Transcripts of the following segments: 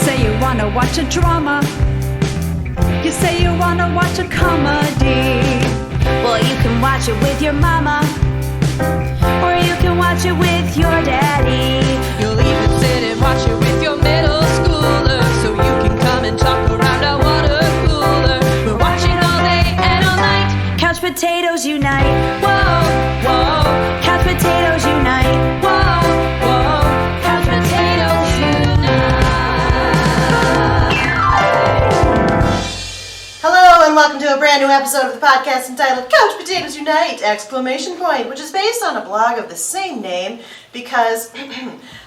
say you wanna watch a drama. You say you wanna watch a comedy. Well, you can watch it with your mama, or you can watch it with your daddy. You'll even sit and watch it with your middle schooler, so you can come and talk around a water cooler. We're watching all day and all night. Couch potatoes unite. Whoa, whoa. Couch potatoes unite. Whoa, whoa. Couch potatoes unite. Hello and welcome to a brand new episode of the podcast entitled Couch Potatoes Unite! Exclamation point, which is based on a blog of the same name because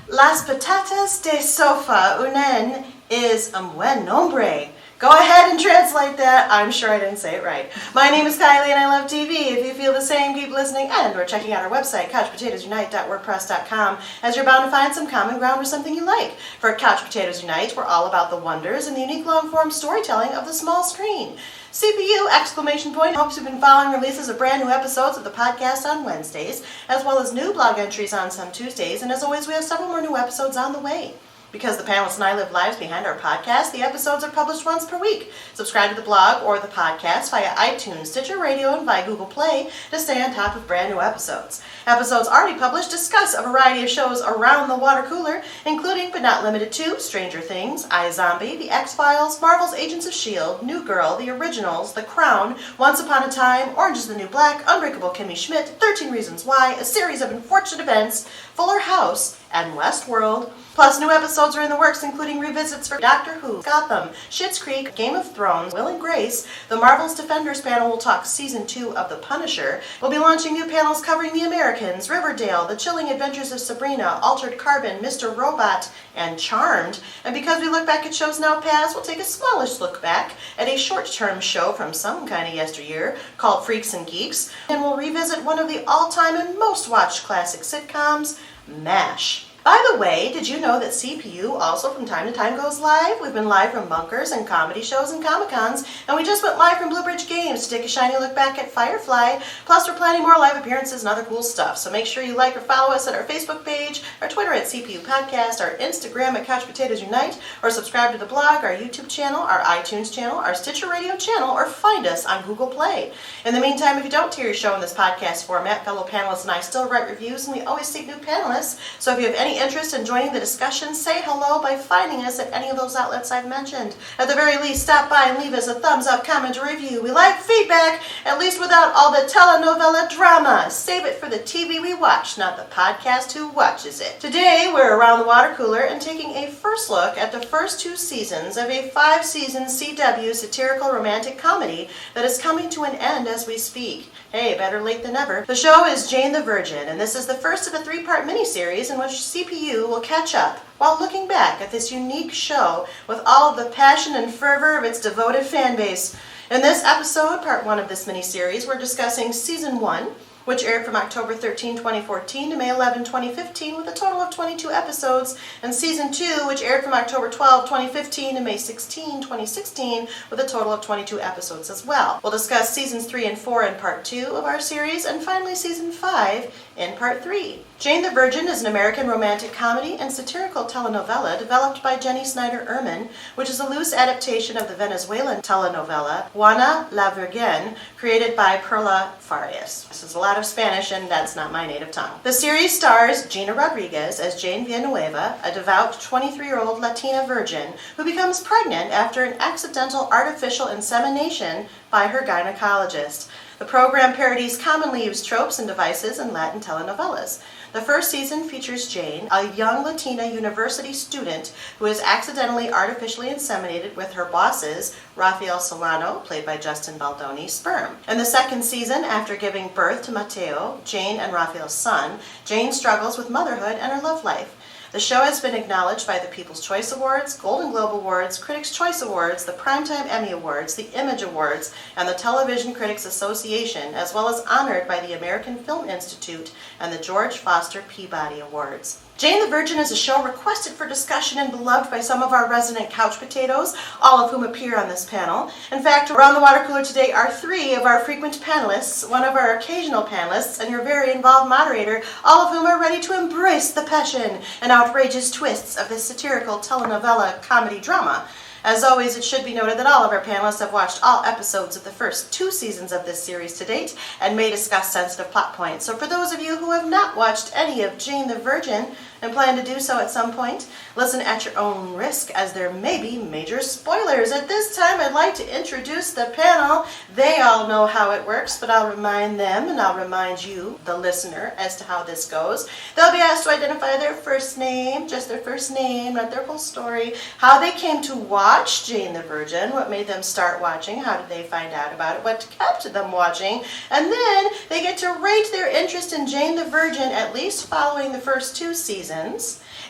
Las patatas de sofa unen is un buen nombre. Go ahead and translate that. I'm sure I didn't say it right. My name is Kylie and I love TV. If you feel the same, keep listening and or checking out our website, couchpotatoesunite.wordpress.com, as you're bound to find some common ground or something you like. For Couch Potatoes Unite, we're all about the wonders and the unique long-form storytelling of the small screen. CPU! Exclamation point. Hopes you've been following releases of brand new episodes of the podcast on Wednesdays, as well as new blog entries on some Tuesdays, and as always, we have several more new episodes on the way. Because the panelists and I live lives behind our podcast, the episodes are published once per week. Subscribe to the blog or the podcast via iTunes, Stitcher Radio, and via Google Play to stay on top of brand new episodes. Episodes already published discuss a variety of shows around the water cooler, including but not limited to Stranger Things, iZombie, The X-Files, Marvel's Agents of S.H.I.E.L.D., New Girl, The Originals, The Crown, Once Upon a Time, Orange is the New Black, Unbreakable Kimmy Schmidt, 13 Reasons Why, A Series of Unfortunate Events, Fuller House, and Westworld. Plus, new episodes are in the works, including revisits for Doctor Who, Gotham, Schitt's Creek, Game of Thrones, Will and Grace. The Marvel's Defenders panel will talk Season 2 of The Punisher. We'll be launching new panels covering The Americans, Riverdale, The Chilling Adventures of Sabrina, Altered Carbon, Mr. Robot, and Charmed. And because we look back at shows now past, we'll take a smallish look back at a short-term show from some kind of yesteryear called Freaks and Geeks. And we'll revisit one of the all-time and most watched classic sitcoms, MASH. By the way, did you know that CPU also from time to time goes live? We've been live from bunkers and comedy shows and Comic-Cons, and we just went live from Blue Bridge Games to take a shiny look back at Firefly. Plus, we're planning more live appearances and other cool stuff, so make sure you like or follow us at our Facebook page, our Twitter at CPU Podcast, our Instagram at Couch Potatoes Unite, or subscribe to the blog, our YouTube channel, our iTunes channel, our Stitcher Radio channel, or find us on Google Play. In the meantime, if you don't hear your show in this podcast format, fellow panelists and I still write reviews, and we always seek new panelists, so if you have any interest in joining the discussion, say hello by finding us at any of those outlets I've mentioned. At the very least, stop by and leave us a thumbs up, comment, or review. We like feedback, at least without all the telenovela drama. Save it for the TV we watch, not the podcast who watches it. Today, we're around the water cooler and taking a first look at the first 2 seasons of a 5-season CW satirical romantic comedy that is coming to an end as we speak. Hey, better late than never. The show is Jane the Virgin, and this is the first of a 3-part miniseries in which CPU will catch up while looking back at this unique show with all of the passion and fervor of its devoted fan base. In this episode, part 1 of this miniseries, we're discussing Season 1, which aired from October 13, 2014 to May 11, 2015, with a total of 22 episodes, and Season 2, which aired from October 12, 2015 to May 16, 2016, with a total of 22 episodes as well. We'll discuss Seasons 3 and 4 in Part 2 of our series, and finally Season 5 in Part 3. Jane the Virgin is an American romantic comedy and satirical telenovela developed by Jenny Snyder-Urman, which is a loose adaptation of the Venezuelan telenovela Juana la Virgen, created by Perla Farias. This is a lot of Spanish, and that's not my native tongue. The series stars Gina Rodriguez as Jane Villanueva, a devout 23-year-old Latina virgin who becomes pregnant after an accidental artificial insemination by her gynecologist. The program parodies commonly used tropes and devices in Latin telenovelas. The first season features Jane, a young Latina university student who is accidentally artificially inseminated with her boss's, Rafael Solano, played by Justin Baldoni, sperm. In the second season, after giving birth to Mateo, Jane and Rafael's son, Jane struggles with motherhood and her love life. The show has been acknowledged by the People's Choice Awards, Golden Globe Awards, Critics' Choice Awards, the Primetime Emmy Awards, the Image Awards, and the Television Critics Association, as well as honored by the American Film Institute and the George Foster Peabody Awards. Jane the Virgin is a show requested for discussion and beloved by some of our resident couch potatoes, all of whom appear on this panel. In fact, around the water cooler today are 3 of our frequent panelists, one of our occasional panelists, and your very involved moderator, all of whom are ready to embrace the passion and outrageous twists of this satirical telenovela comedy drama. As always, it should be noted that all of our panelists have watched all episodes of the first 2 seasons of this series to date and may discuss sensitive plot points. So for those of you who have not watched any of Jane the Virgin and plan to do so at some point, listen at your own risk, as there may be major spoilers. At this time, I'd like to introduce the panel. They all know how it works, but I'll remind them and I'll remind you, the listener, as to how this goes. They'll be asked to identify their first name, just their first name, not their whole story, how they came to watch Jane the Virgin, what made them start watching, how did they find out about it, what kept them watching, and then they get to rate their interest in Jane the Virgin, at least following the first 2 seasons.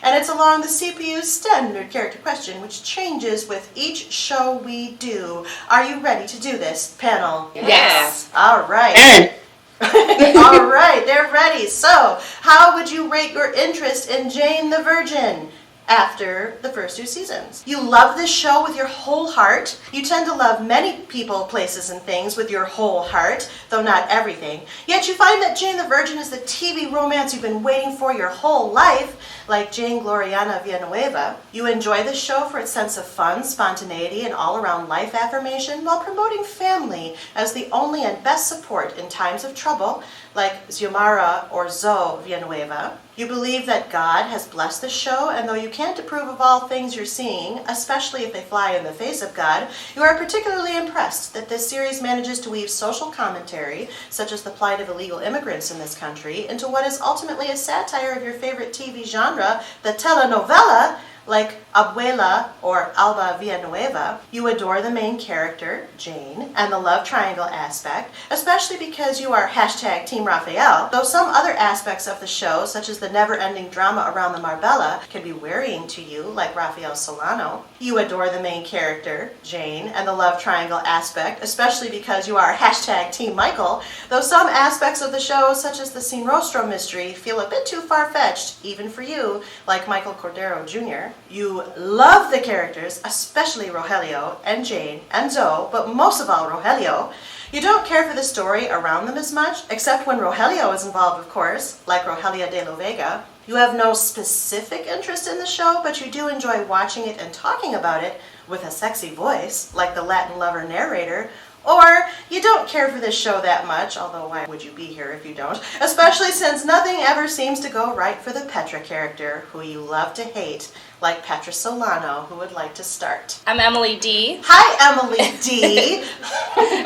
And it's along the CPU's standard character question, which changes with each show we do. Are you ready to do this, panel? Yes. All right. All right, they're ready. So, how would you rate your interest in Jane the Virgin after the first 2 seasons? You love this show with your whole heart. You tend to love many people, places, and things with your whole heart, though not everything. Yet you find that Jane the Virgin is the TV romance you've been waiting for your whole life, like Jane Gloriana Villanueva. You enjoy this show for its sense of fun, spontaneity, and all-around life affirmation, while promoting family as the only and best support in times of trouble, like Xiomara or Zoe Villanueva. You believe that God has blessed the show, and though you can't approve of all things you're seeing, especially if they fly in the face of God, you are particularly impressed that this series manages to weave social commentary, such as the plight of illegal immigrants in this country, into what is ultimately a satire of your favorite TV genre, the telenovela, like Abuela or Alba Villanueva. You adore the main character, Jane, and the love triangle aspect, especially because you are hashtag Team Raphael, though some other aspects of the show, such as the never-ending drama around the Marbella, can be wearying to you, like Raphael Solano. You adore the main character, Jane, and the love triangle aspect, especially because you are hashtag Team Michael, though some aspects of the show, such as the Sin Rostro mystery, feel a bit too far-fetched, even for you, like Michael Cordero Jr. You love the characters, especially Rogelio and Jane and Zoe, but most of all Rogelio. You don't care for the story around them as much, except when Rogelio is involved, of course, like Rogelia de la Vega. You have no specific interest in the show, but you do enjoy watching it and talking about it with a sexy voice, like the Latin lover narrator. Or you don't care for this show that much, although why would you be here if you don't? Especially since nothing ever seems to go right for the Petra character, who you love to hate, like Petra Solano, who would like to start. I'm Emily D. Hi, Emily D.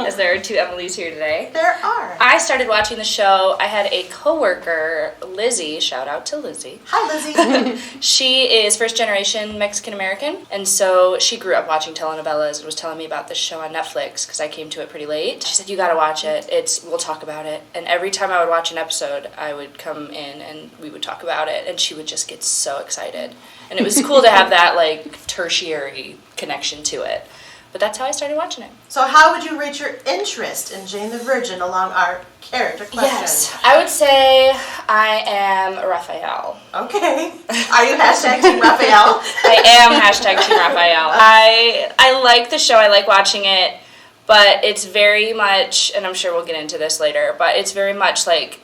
As there are 2 Emilys here today. There are. I started watching the show. I had a coworker, Lizzie, shout out to Lizzie. Hi, Lizzie. She is first generation Mexican American, and so she grew up watching telenovelas and was telling me about this show on Netflix because I came to it pretty late. She said, you gotta watch it. We'll talk about it. And every time I would watch an episode, I would come in and we would talk about it, and she would just get so excited. And it was cool to have that, like, tertiary connection to it. But that's how I started watching it. So how would you rate your interest in Jane the Virgin along our character question? Yes, I would say I am Raphael. Okay. Are you hashtag Team Raphael? I am hashtag Team Raphael. I like the show. I like watching it. But it's very much, and I'm sure we'll get into this later, but it's very much like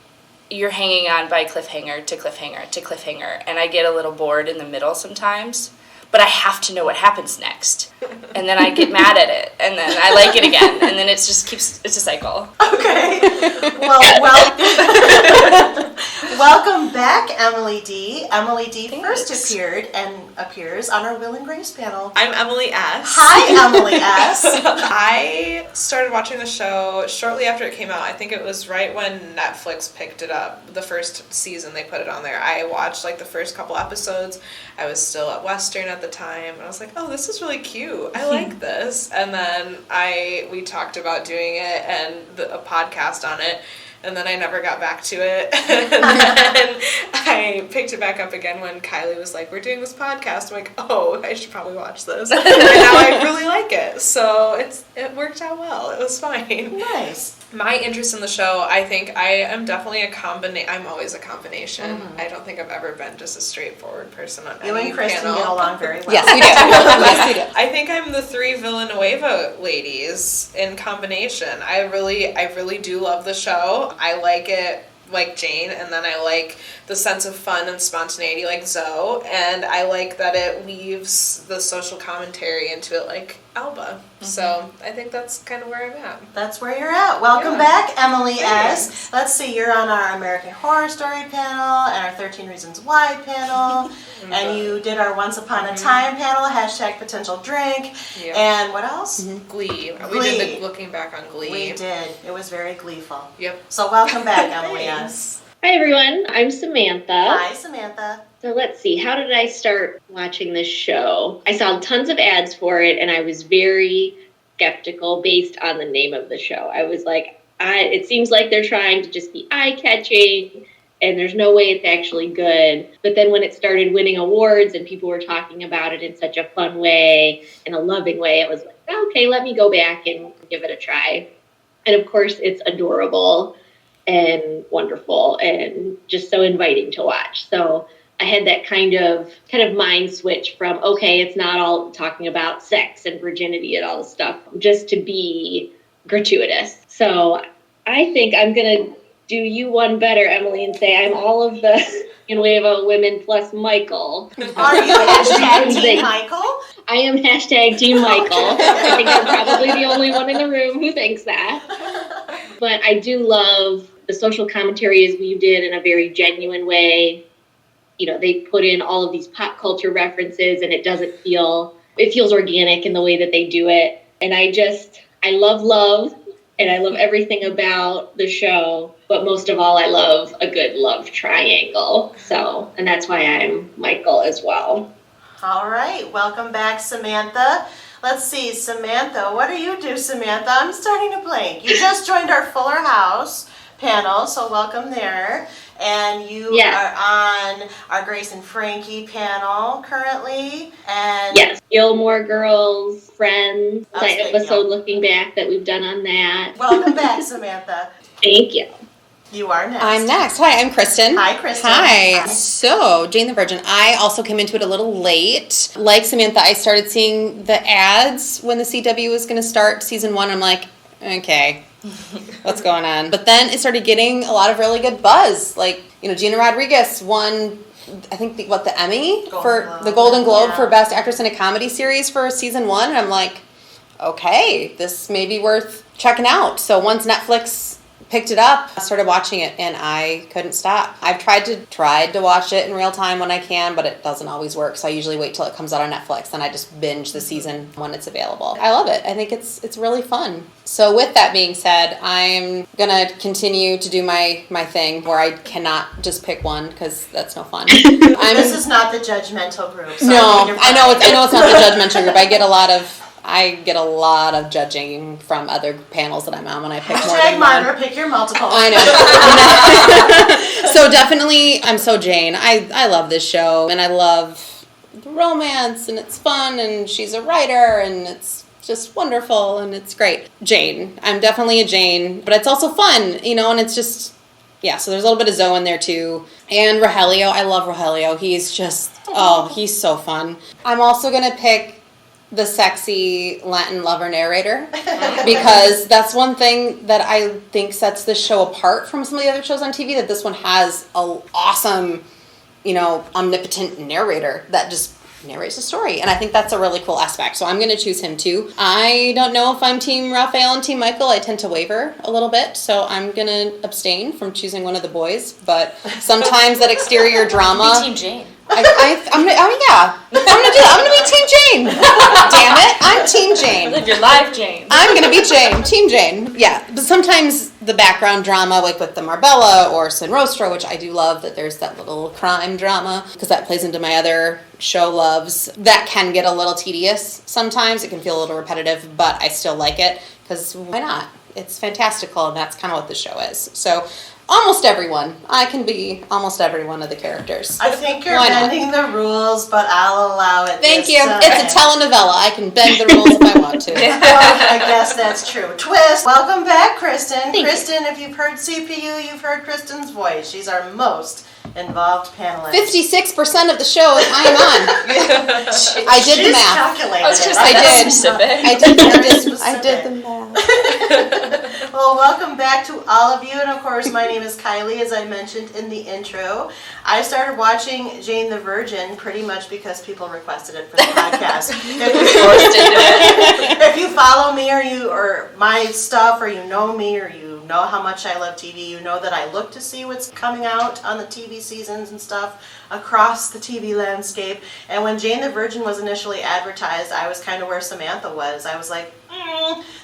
you're hanging on by cliffhanger to cliffhanger to cliffhanger, and I get a little bored in the middle sometimes, but I have to know what happens next, and then I get mad at it, and then I like it again, and then it's a cycle. Okay. Welcome back, Emily D. Emily D. Thanks. first appears on our Will and Grace panel. I'm Emily S. Hi, Emily S. I started watching the show shortly after it came out. I think it was right when Netflix picked it up. The first season they put it on there. I watched like the first couple episodes. I was still at Western at the time, and I was like, oh, this is really cute. I like this. And then we talked about doing it and a podcast on it. And then I never got back to it. And then I picked it back up again when Kylie was like, we're doing this podcast. I'm like, oh, I should probably watch this. And now I really like it. So it worked out well. It was fine. Nice. My interest in the show, I think I am definitely I'm always a combination. I don't think I've ever been just a straightforward person on You any and Kristen panel. get along very well. Yes, we do. Yes, we do. I think I'm the three Villanueva ladies in combination. I really do love the show. I like it like Jane, and then I like the sense of fun and spontaneity like Zoe, and I like that it weaves the social commentary into it like Alba. So I think that's kind of where I'm at. That's where you're at. Welcome back, Emily Thanks. S. Let's see, you're on our American Horror Story panel and our 13 Reasons Why panel, and you did our Once Upon a Time panel, #potential drink, and what else? Glee. We Glee. did the looking back on Glee. We did. It was very gleeful. Yep. So welcome back, Emily S. Hi everyone, I'm Samantha. Hi, Samantha. So let's see, how did I start watching this show? I saw tons of ads for it and I was very skeptical based on the name of the show. I was like, it seems like they're trying to just be eye-catching and there's no way it's actually good. But then when it started winning awards and people were talking about it in such a fun way, in a loving way, it was like, okay, let me go back and give it a try. And of course, it's adorable and wonderful and just so inviting to watch. So I had that kind of mind switch from, okay, it's not all talking about sex and virginity and all this stuff, just to be gratuitous. So I think I'm going to do you one better, Emily, and say I'm all of the Nuevo women plus Michael. Are you #Team Michael? I am #Team Michael. I think I'm probably the only one in the room who thinks that. But I do love the social commentary is weaved in a very genuine way. You know, they put in all of these pop culture references and it feels organic in the way that they do it. And I love, and I love everything about the show, but most of all, I love a good love triangle. So, and that's why I'm Michael as well. All right, welcome back, Samantha. Let's see, Samantha, what do you do, Samantha? I'm starting to blank. You just joined our Fuller House panel, so welcome there. And you are on our Grace and Frankie panel currently. And yes, Gilmore Girls, Friends, That's that big, episode looking back that we've done on that. Welcome back, Samantha. Thank you. You are next. I'm next. Hi, I'm Kristen. Hi, Kristen. Hi. So, Jane the Virgin, I also came into it a little late. Like Samantha, I started seeing the ads when the CW was going to start season 1. I'm like, okay, what's going on? But then it started getting a lot of really good buzz. Like, Gina Rodriguez won, I think, the Emmy for the Golden Globe for Best Actress in a Comedy Series for season 1. And I'm like, okay, this may be worth checking out. So once Netflix picked it up, I started watching it, and I couldn't stop. I've tried to watch it in real time when I can, but it doesn't always work, so I usually wait till it comes out on Netflix, and I just binge the season when it's available. I love it. I think it's really fun. So with that being said, I'm gonna continue to do my thing where I cannot just pick one, because that's no fun. This is not the judgmental group. So no, I know it's not the judgmental group. I get a lot of judging from other panels that I'm on when I pick more than Myra, one. pick your multiple. I know. So definitely, I'm so Jane. I love this show, and I love the romance, and it's fun, and she's a writer, and it's just wonderful, and it's great. Jane. I'm definitely a Jane, but it's also fun, and it's just, so there's a little bit of Zoe in there too. And Rogelio. I love Rogelio. He's just, he's so fun. I'm also going to pick the sexy Latin lover narrator, because that's one thing that I think sets this show apart from some of the other shows on TV, that this one has an awesome, omnipotent narrator that just narrates the story, and I think that's a really cool aspect, so I'm going to choose him too. I don't know if I'm Team Raphael and Team Michael. I tend to waver a little bit, so I'm going to abstain from choosing one of the boys, but sometimes that exterior drama... Be Team Jane. I'm gonna do that. I'm gonna be Team Jane. Damn it, I'm Team Jane. Live your life, Jane. I'm gonna be Jane, Team Jane. Yeah, but sometimes the background drama, like with the Marbella or Sin Rostro, which I do love, that there's that little crime drama, because that plays into my other show loves. That can get a little tedious sometimes. It can feel a little repetitive, but I still like it, because why not? It's fantastical, and that's kind of what the show is. So almost everyone. I can be almost every one of the characters. I think you're Why not? bending the rules, but I'll allow it. Thank this you. time. It's a telenovela. I can bend the rules if I want to. Well, I guess that's true. Twist. Welcome back, Kristen. Thank you. Kristen, if you've heard CPU, you've heard Kristen's voice. She's our most involved panelist. 56% of the show I am on. I did the She's math. calculated I was going to it. say I that's did. specific. I did the math. Well, welcome back to all of you, and of course, my name is Kylie, as I mentioned in the intro. I started watching Jane the Virgin pretty much because people requested it for the podcast. If you follow me or my stuff, or you know me, or you know how much I love TV, you know that I look to see what's coming out on the TV seasons and stuff across the TV landscape. And when Jane the Virgin was initially advertised, I was kind of where Samantha was. I was like,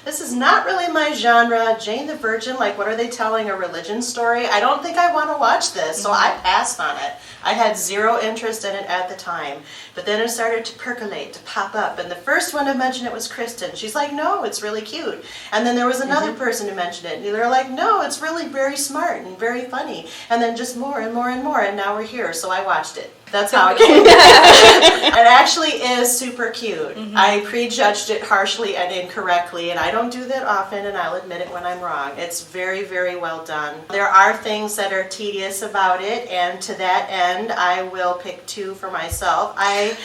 this is not really my genre. Jane the Virgin, like, what are they telling, a religion story? I don't think I want to watch this, so I passed on it. I had zero interest in it at the time. But then it started to percolate, to pop up. And the first one to mention it was Kristen. She's like, no, it's really cute. And then there was another person who mentioned it. And they're like, no, it's really very smart and very funny. And then just more and more and more. And now we're here. So I watched it. That's how it came. It actually is super cute. I prejudged it harshly and incorrectly, and I don't do that often, and I'll admit it when I'm wrong. It's very, very well done. There are things that are tedious about it, and to that end, I will pick two for myself. I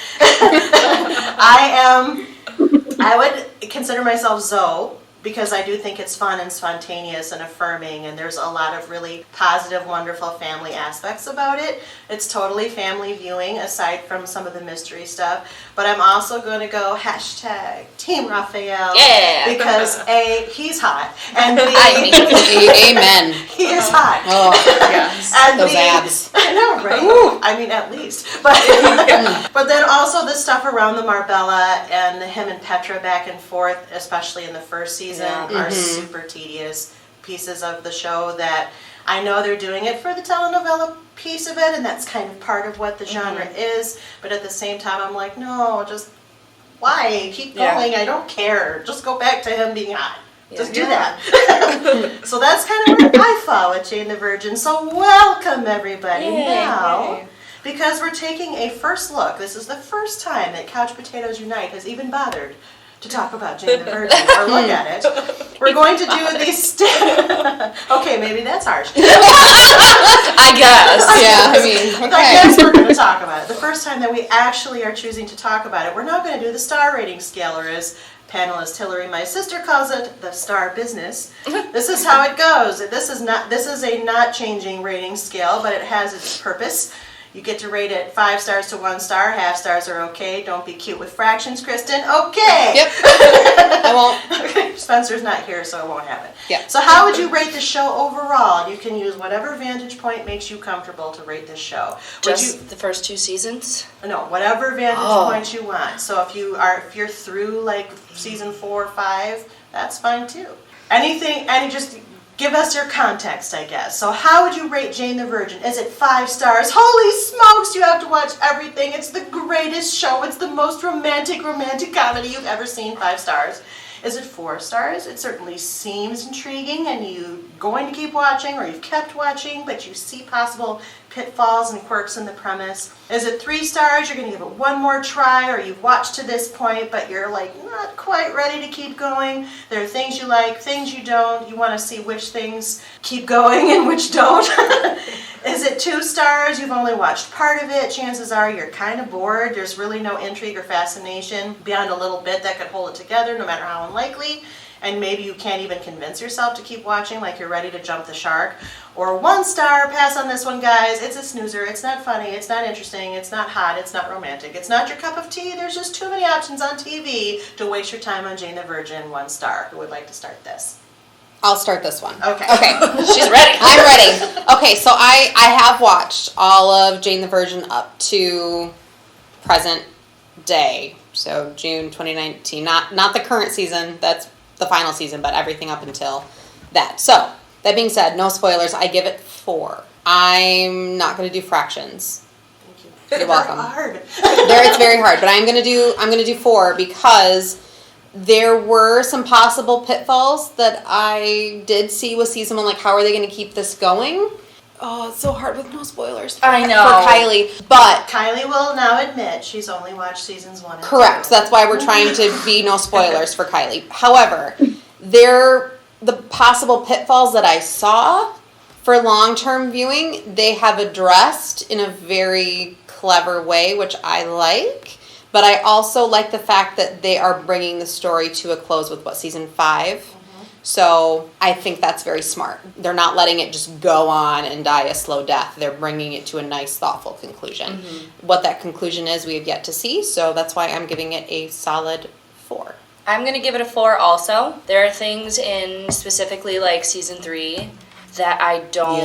would consider myself Zoe, because I do think it's fun and spontaneous and affirming, and there's a lot of really positive, wonderful family aspects about it. It's totally family viewing, aside from some of the mystery stuff. But I'm also going to go #Team Raphael. Yeah. Because A, he's hot, and B, Amen. he is hot. Oh, Yes. And those B, abs. I know, right? I mean, at least. But then also the stuff around the Marbella and him and Petra back and forth, especially in the first season, are super tedious pieces of the show that I know they're doing it for the telenovela piece of it, and that's kind of part of what the genre is. But at the same time, I'm like, no, just why? Keep going. I don't care. Just go back to him being hot. Just do that. So that's kind of where I fall with Jane the Virgin. So welcome, everybody. Now, because we're taking a first look, this is the first time that Couch Potatoes Unite has even bothered to talk about Jane the Virgin or look at it. We're going to do these... Okay, maybe that's harsh. I guess. Yeah, I mean, I guess we're going to talk about it. The first time that we actually are choosing to talk about it, we're not going to do the star rating scale, or as panelist Hillary, my sister, calls it, the star business. This is how it goes. This is a not changing rating scale, but it has its purpose. You get to rate it 5 stars to 1 star. Half stars are okay. Don't be cute with fractions, Kristen. Okay. Yep. I won't. Okay. Spencer's not here, so it won't happen. Yep. So how would you rate the show overall? You can use whatever vantage point makes you comfortable to rate this show. Just the first 2 seasons? No, whatever vantage point you want. So if you're through like season 4 or 5, that's fine too. Just give us your context, I guess. So how would you rate Jane the Virgin? Is it 5 stars? Holy smokes, you have to watch everything. It's the greatest show. It's the most romantic comedy you've ever seen. 5 stars. Is it 4 stars? It certainly seems intriguing, and you're going to keep watching, or you've kept watching, but you see possible pitfalls and quirks in the premise. Is it 3 stars? You're going to give it one more try, or you've watched to this point, but you're like not quite ready to keep going. There are things you like, things you don't. You want to see which things keep going and which don't. Is it 2 stars? You've only watched part of it. Chances are you're kind of bored. There's really no intrigue or fascination beyond a little bit that could hold it together, no matter how unlikely. And maybe you can't even convince yourself to keep watching, like you're ready to jump the shark. Or 1 star, pass on this one, guys. It's a snoozer. It's not funny. It's not interesting. It's not hot. It's not romantic. It's not your cup of tea. There's just too many options on TV to waste your time on Jane the Virgin. 1 star. Who would like to start this? I'll start this one. Okay. She's ready. I'm ready. Okay, so I have watched all of Jane the Virgin up to present day. So June 2019. Not the current season. That's the final season, but everything up until that. So, that being said, no spoilers. I give it 4. I'm not going to do fractions. Thank you. You're welcome. Hard. It's very hard, but I'm going to do 4 because There were some possible pitfalls that I did see with season 1, like how are they going to keep this going? Oh, it's so hard with no spoilers. I know. For Kylie. But Kylie will now admit she's only watched seasons 1 and 2. correct. That's why we're trying to be no spoilers for Kylie. However, the possible pitfalls that I saw for long-term viewing, they have addressed in a very clever way, which I like. But I also like the fact that they are bringing the story to a close with, season 5? So I think that's very smart. They're not letting it just go on and die a slow death. They're bringing it to a nice, thoughtful conclusion. What that conclusion is, we have yet to see. So that's why I'm giving it a solid 4. I'm going to give it a 4 also. There are things in specifically like season 3 that I don't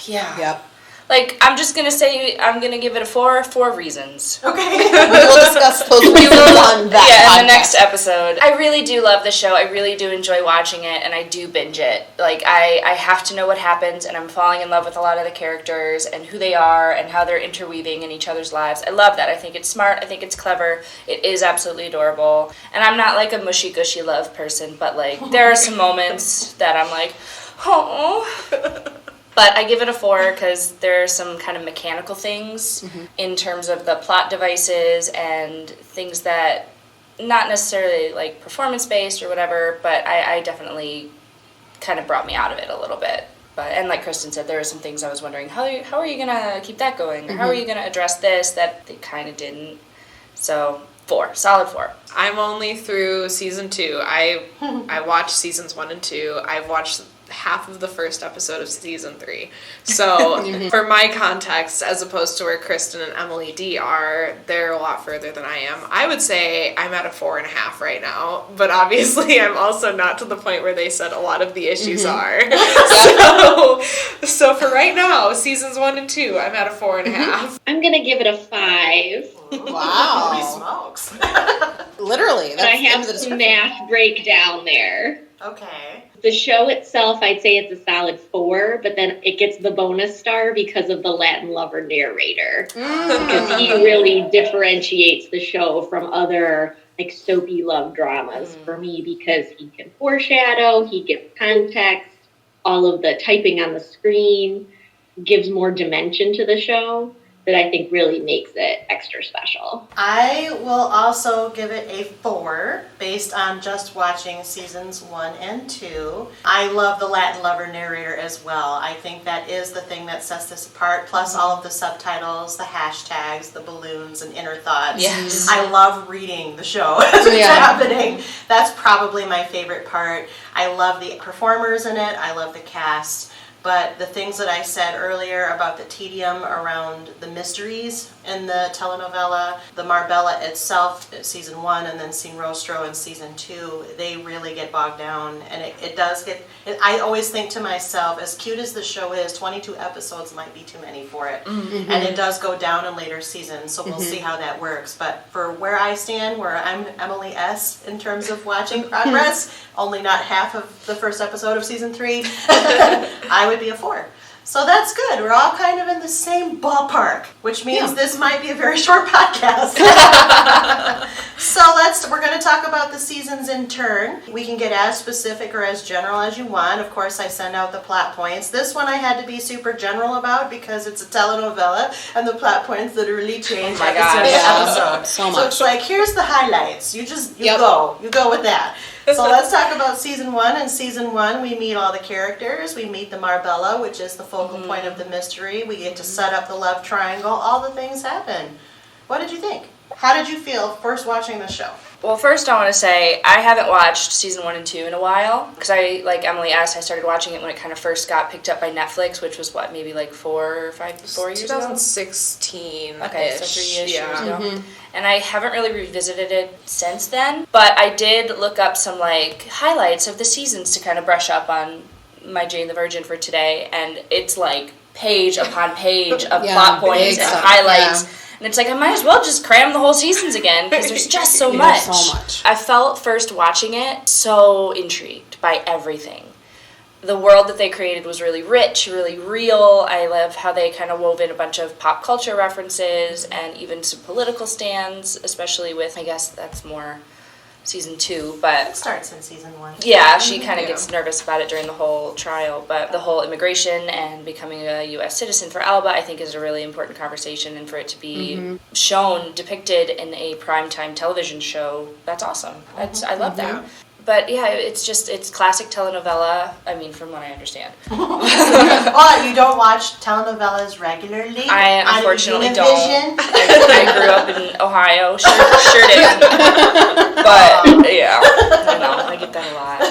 Yep. Like, I'm just going to say I'm going to give it a 4 for reasons. Okay. We will discuss those reasons on that in the podcast. next episode. I really do love the show. I really do enjoy watching it, and I do binge it. Like, I have to know what happens, and I'm falling in love with a lot of the characters and who they are and how they're interweaving in each other's lives. I love that. I think it's smart. I think it's clever. It is absolutely adorable. And I'm not like a mushy-gushy love person, but, like, there are some moments that I'm like, oh. But I give it a 4 because there are some kind of mechanical things in terms of the plot devices and things that, not necessarily like performance-based or whatever, but I definitely kind of brought me out of it a little bit. But and like Kristen said, there were some things I was wondering, how are you going to keep that going? Or how are you going to address this that they kind of didn't? So 4, solid 4. I'm only through season 2. I watched seasons 1 and 2. I've watched half of the first episode of season 3. So for my context, as opposed to where Kristen and Emily D are, they're a lot further than I am. I would say I'm at a 4.5 right now, but obviously I'm also not to the point where they said a lot of the issues are. So for right now, seasons 1 and 2, I'm at a 4.5. I'm going to give it a 5. Wow. Holy smokes. Literally. But I That's have the some description. math breakdown there. Okay. The show itself, I'd say it's a solid 4, but then it gets the bonus star because of the Latin lover narrator. Because he really differentiates the show from other like soapy love dramas for me, because he can foreshadow, he gives context, all of the typing on the screen gives more dimension to the show that I think really makes it extra special. I will also give it a 4 based on just watching seasons 1 and 2. I love the Latin lover narrator as well. I think that is the thing that sets this apart, plus all of the subtitles, the hashtags, the balloons, and inner thoughts. Yes. I love reading the show as it's happening. That's probably my favorite part. I love the performers in it. I love the cast. But the things that I said earlier about the tedium around the mysteries in the telenovela, the Marbella itself, season 1, and then Sin Rostro in season 2, they really get bogged down. And it does get, I always think to myself, as cute as the show is, 22 episodes might be too many for it. And it does go down in later seasons, so we'll see how that works. But for where I stand, where I'm Emily S. in terms of watching progress, only not half of the first episode of season 3, I would be a 4. So that's good. We're all kind of in the same ballpark, which means this might be a very short podcast. So we're going to talk about the seasons in turn. We can get as specific or as general as you want. Of course, I send out the plot points. This one I had to be super general about because it's a telenovela and the plot points literally change episode to episode. So much. So it's like, here's the highlights. You go with that. So let's talk about season 1. In season 1, we meet all the characters. We meet the Marbella, which is the focal point of the mystery. We get to set up the love triangle. All the things happen. What did you think? How did you feel first watching the show? Well, first I want to say I haven't watched season 1 and 2 in a while because I, like Emily asked, I started watching it when it kind of first got picked up by Netflix, which was what, maybe like 4 years ago? 2016. Okay, so 3 years ago. And I haven't really revisited it since then, but I did look up some like highlights of the seasons to kind of brush up on my Jane the Virgin for today, and it's like page upon page of plot points and highlights. Yeah. And it's like, I might as well just cram the whole seasons again, because there's just so much. So much. I felt, first watching it, so intrigued by everything. The world that they created was really rich, really real. I love how they kind of wove in a bunch of pop culture references and even some political stands, especially with, I guess that's more season 2, It but starts in season 1. yeah, she kind of gets nervous about it during the whole trial. But the whole immigration and becoming a U.S. citizen for Alba, I think, is a really important conversation, and for it to be shown, depicted in a primetime television show, that's awesome. I love that. But yeah, it's classic telenovela, I mean, from what I understand. Oh, you don't watch telenovelas regularly? I unfortunately on don't. Univision? I grew up in Ohio, sure did. But yeah, I know, I get that a lot.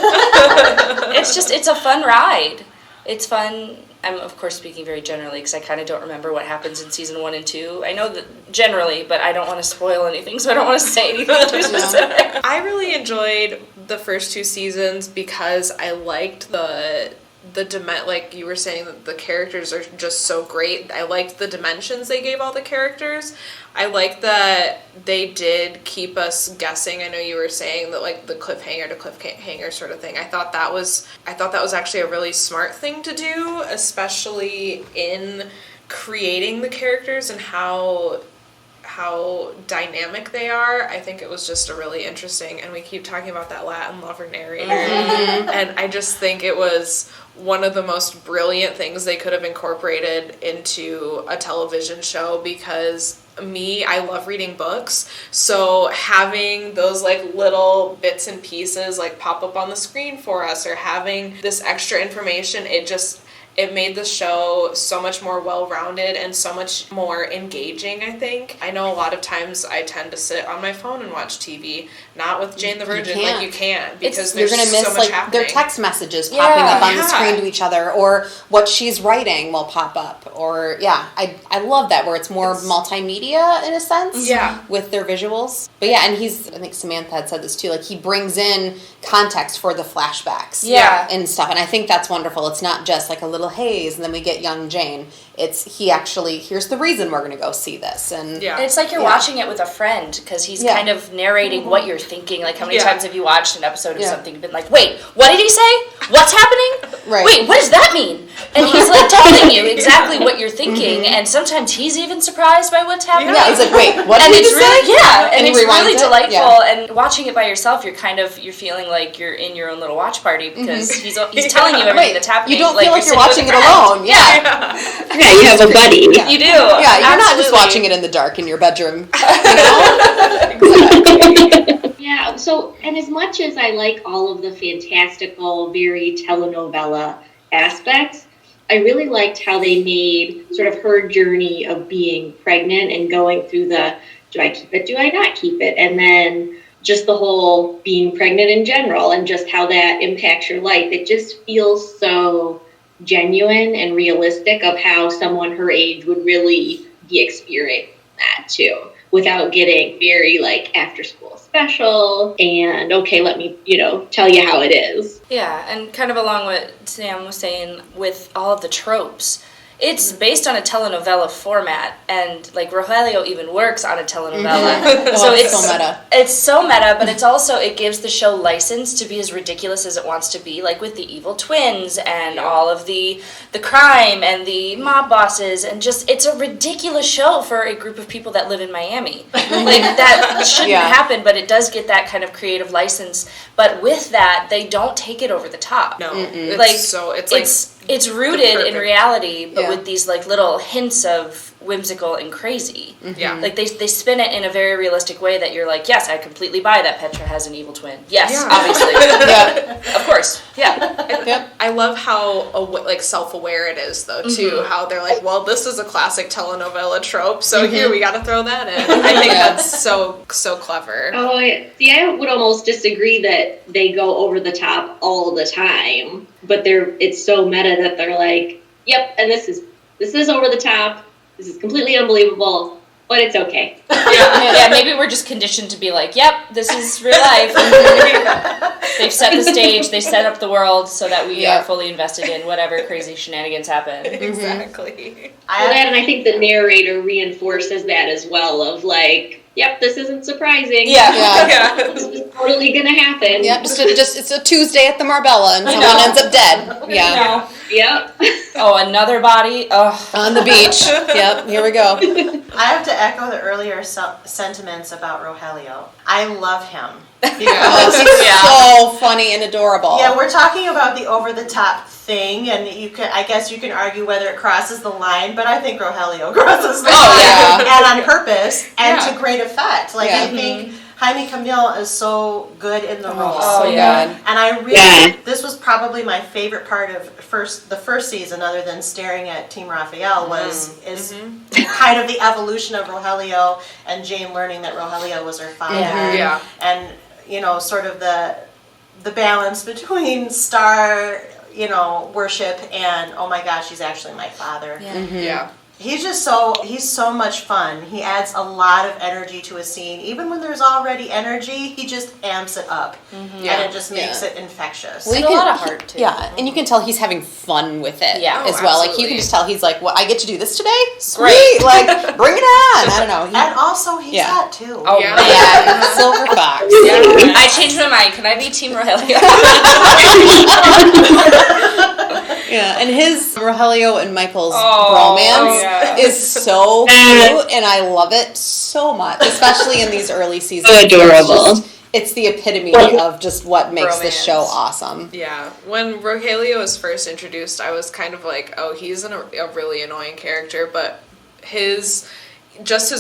It's a fun ride. It's fun. I'm, of course, speaking very generally because I kind of don't remember what happens in season 1 and 2. I know that generally, but I don't want to spoil anything, so I don't want to say anything too specific. I really enjoyed the first 2 seasons because I liked the like you were saying, that the characters are just so great. I liked the dimensions they gave all the characters. I like that they did keep us guessing. I know you were saying that, like, the cliffhanger to cliffhanger sort of thing. I thought that was actually a really smart thing to do, especially in creating the characters and how dynamic they are. I think it was just a really interesting, and we keep talking about that Latin lover narrator, and I just think it was one of the most brilliant things they could have incorporated into a television show, because I love reading books, so having those like little bits and pieces like pop up on the screen for us, or having this extra information, it made the show so much more well-rounded and so much more engaging, I think. I know a lot of times I tend to sit on my phone and watch TV, not with Jane the Virgin. Like, you can't, because there's you're gonna miss, so much like, happening. their text messages popping up on the screen to each other, or what she's writing will pop up, or, I love that, where it's more multimedia in a sense, with their visuals. But yeah, and I think Samantha had said this too, like, he brings in context for the flashbacks and stuff, and I think that's wonderful. It's not just like a little haze and then we get young Jane. Here's the reason we're going to go see this. And it's like you're watching it with a friend, because he's kind of narrating what you're thinking. Like, how many times have you watched an episode of something and been like, wait, what did he say? What's happening? Right. Wait, what does that mean? And he's like telling you exactly what you're thinking, and sometimes he's even surprised by what's happening. Yeah, he's like, wait, what did he say? And it's really delightful. And watching it by yourself, you're feeling like you're in your own little watch party, because he's telling you everything that's happening. You don't feel like you're watching it alone. Yeah, you have a buddy. Yeah. You do. Yeah, you're not just watching it in the dark in your bedroom. Yeah, so, and as much as I like all of the fantastical, very telenovela aspects, I really liked how they made sort of her journey of being pregnant and going through do I keep it, do I not keep it? And then just the whole being pregnant in general, and just how that impacts your life. It just feels so genuine and realistic of how someone her age would really be experiencing that too, without getting very like after school special and okay, let me tell you how it is. Yeah, and kind of along what Sam was saying with all of the tropes, it's based on a telenovela format, and like Rogelio even works on a telenovela. So it's so meta. It's so meta, but it gives the show license to be as ridiculous as it wants to be, like with the evil twins and all of the crime and the mob bosses, and just it's a ridiculous show for a group of people that live in Miami. Like, that shouldn't happen, but it does get that kind of creative license. But with that, they don't take it over the top. No, it's rooted in reality, but with these like little hints of whimsical and crazy. Yeah. Like they spin it in a very realistic way that you're like, yes, I completely buy that Petra has an evil twin. Yes, obviously. Of course. Yeah. I love how self-aware it is though too. How they're like, well, this is a classic telenovela trope, so here we got to throw that in. I think that's so clever. Oh, yeah. See, I would almost disagree that they go over the top all the time, but it's so meta that they're like, yep, and this is over the top. This is completely unbelievable, but it's okay. Yeah, maybe we're just conditioned to be like, yep, this is real life. They've set the stage, they set up the world so that we are fully invested in whatever crazy shenanigans happen. Exactly. And I think the narrator reinforces that as well, of like, yep, this isn't surprising. Yeah. This was totally totally gonna happen. Yep, it's a Tuesday at the Marbella and someone ends up dead. Yeah. Yep. Oh, another body. Oh, On the beach. Yep, here we go. I have to echo the earlier sentiments about Rogelio. I love him. Oh, he's so funny and adorable. Yeah, we're talking about the over-the-top thing, and I guess you can argue whether it crosses the line, but I think Rogelio crosses the line, and on purpose, and to great effect. Like, I think Jaime Camille is so good in the role. So good. And I really, this was probably my favorite part of the first season, other than staring at Team Raphael, is kind of the evolution of Rogelio and Jane learning that Rogelio was her father. Yeah. And, you know, sort of the balance between star, you know, worship and, oh my gosh, he's actually my father. Yeah. He's just he's so much fun. He adds a lot of energy to a scene. Even when there's already energy, he just amps it up. And it just makes it infectious. Well, a lot of heart, too. Yeah, and you can tell he's having fun with it as well. Like, you can just tell he's like, what, I get to do this today? Sweet! Great. Like, bring it on! I don't know. And also, he's hot, too. Oh, Yeah, Silver Fox. I changed my mind. Can I be Team Rogelio? Yeah, and his Rogelio and Michael's bromance is so cute, and I love it so much, especially in these early seasons. So adorable. It's the epitome of just what makes this show awesome. Yeah. When Rogelio was first introduced, I was kind of like, oh, he's a really annoying character, but his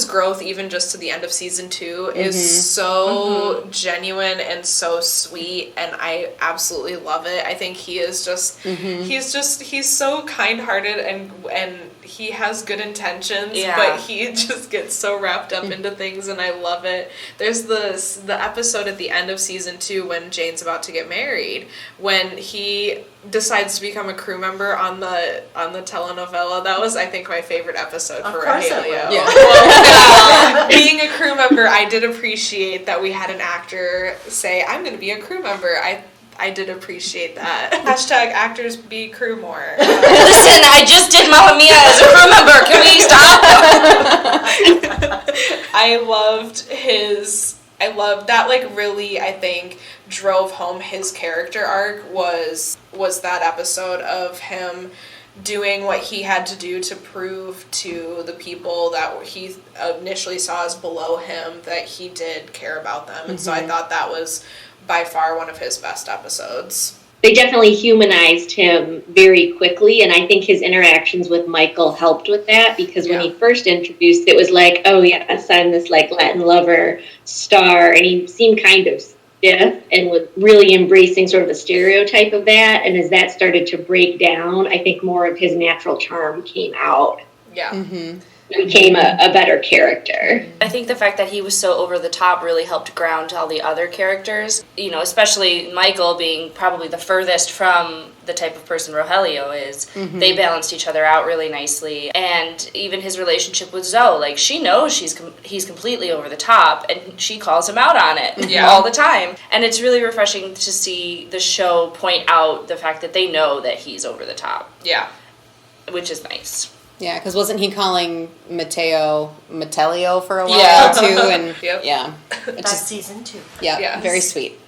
growth, even just to the end of season 2, is so genuine and so sweet, and I absolutely love it. I think he is just he's so kind-hearted and he has good intentions, but he just gets so wrapped up into things, and I love it. There's the episode at the end of season 2 when Jane's about to get married, when he decides to become a crew member on the telenovela. That was, I think, my favorite episode for Rogelio. Well, being a crew member, I did appreciate that we had an actor say, I'm going to be a crew member. I did appreciate that. Hashtag actors be crew more. Listen, I just did Mamma Mia as a crew member. Can we stop? I loved that, like, really, I think, drove home his character arc was that episode of him doing what he had to do to prove to the people that he initially saw as below him that he did care about them. And so I thought that was by far one of his best episodes. They definitely humanized him very quickly, and I think his interactions with Michael helped with that, because when he first introduced, it was like, oh yes, I'm this like Latin lover star, and he seemed kind of stiff and was really embracing sort of the stereotype of that, and as that started to break down, I think more of his natural charm came out. Yeah. He became a better character. I think the fact that he was so over the top really helped ground all the other characters, you know, especially Michael being probably the furthest from the type of person Rogelio is. They balanced each other out really nicely. And even his relationship with Zoe, like, she knows he's completely over the top, and she calls him out on it all the time. And it's really refreshing to see the show point out the fact that they know that he's over the top. Yeah. Which is nice. Yeah, because wasn't he calling Metellio for a while too? And That's season 2. Yeah, very sweet.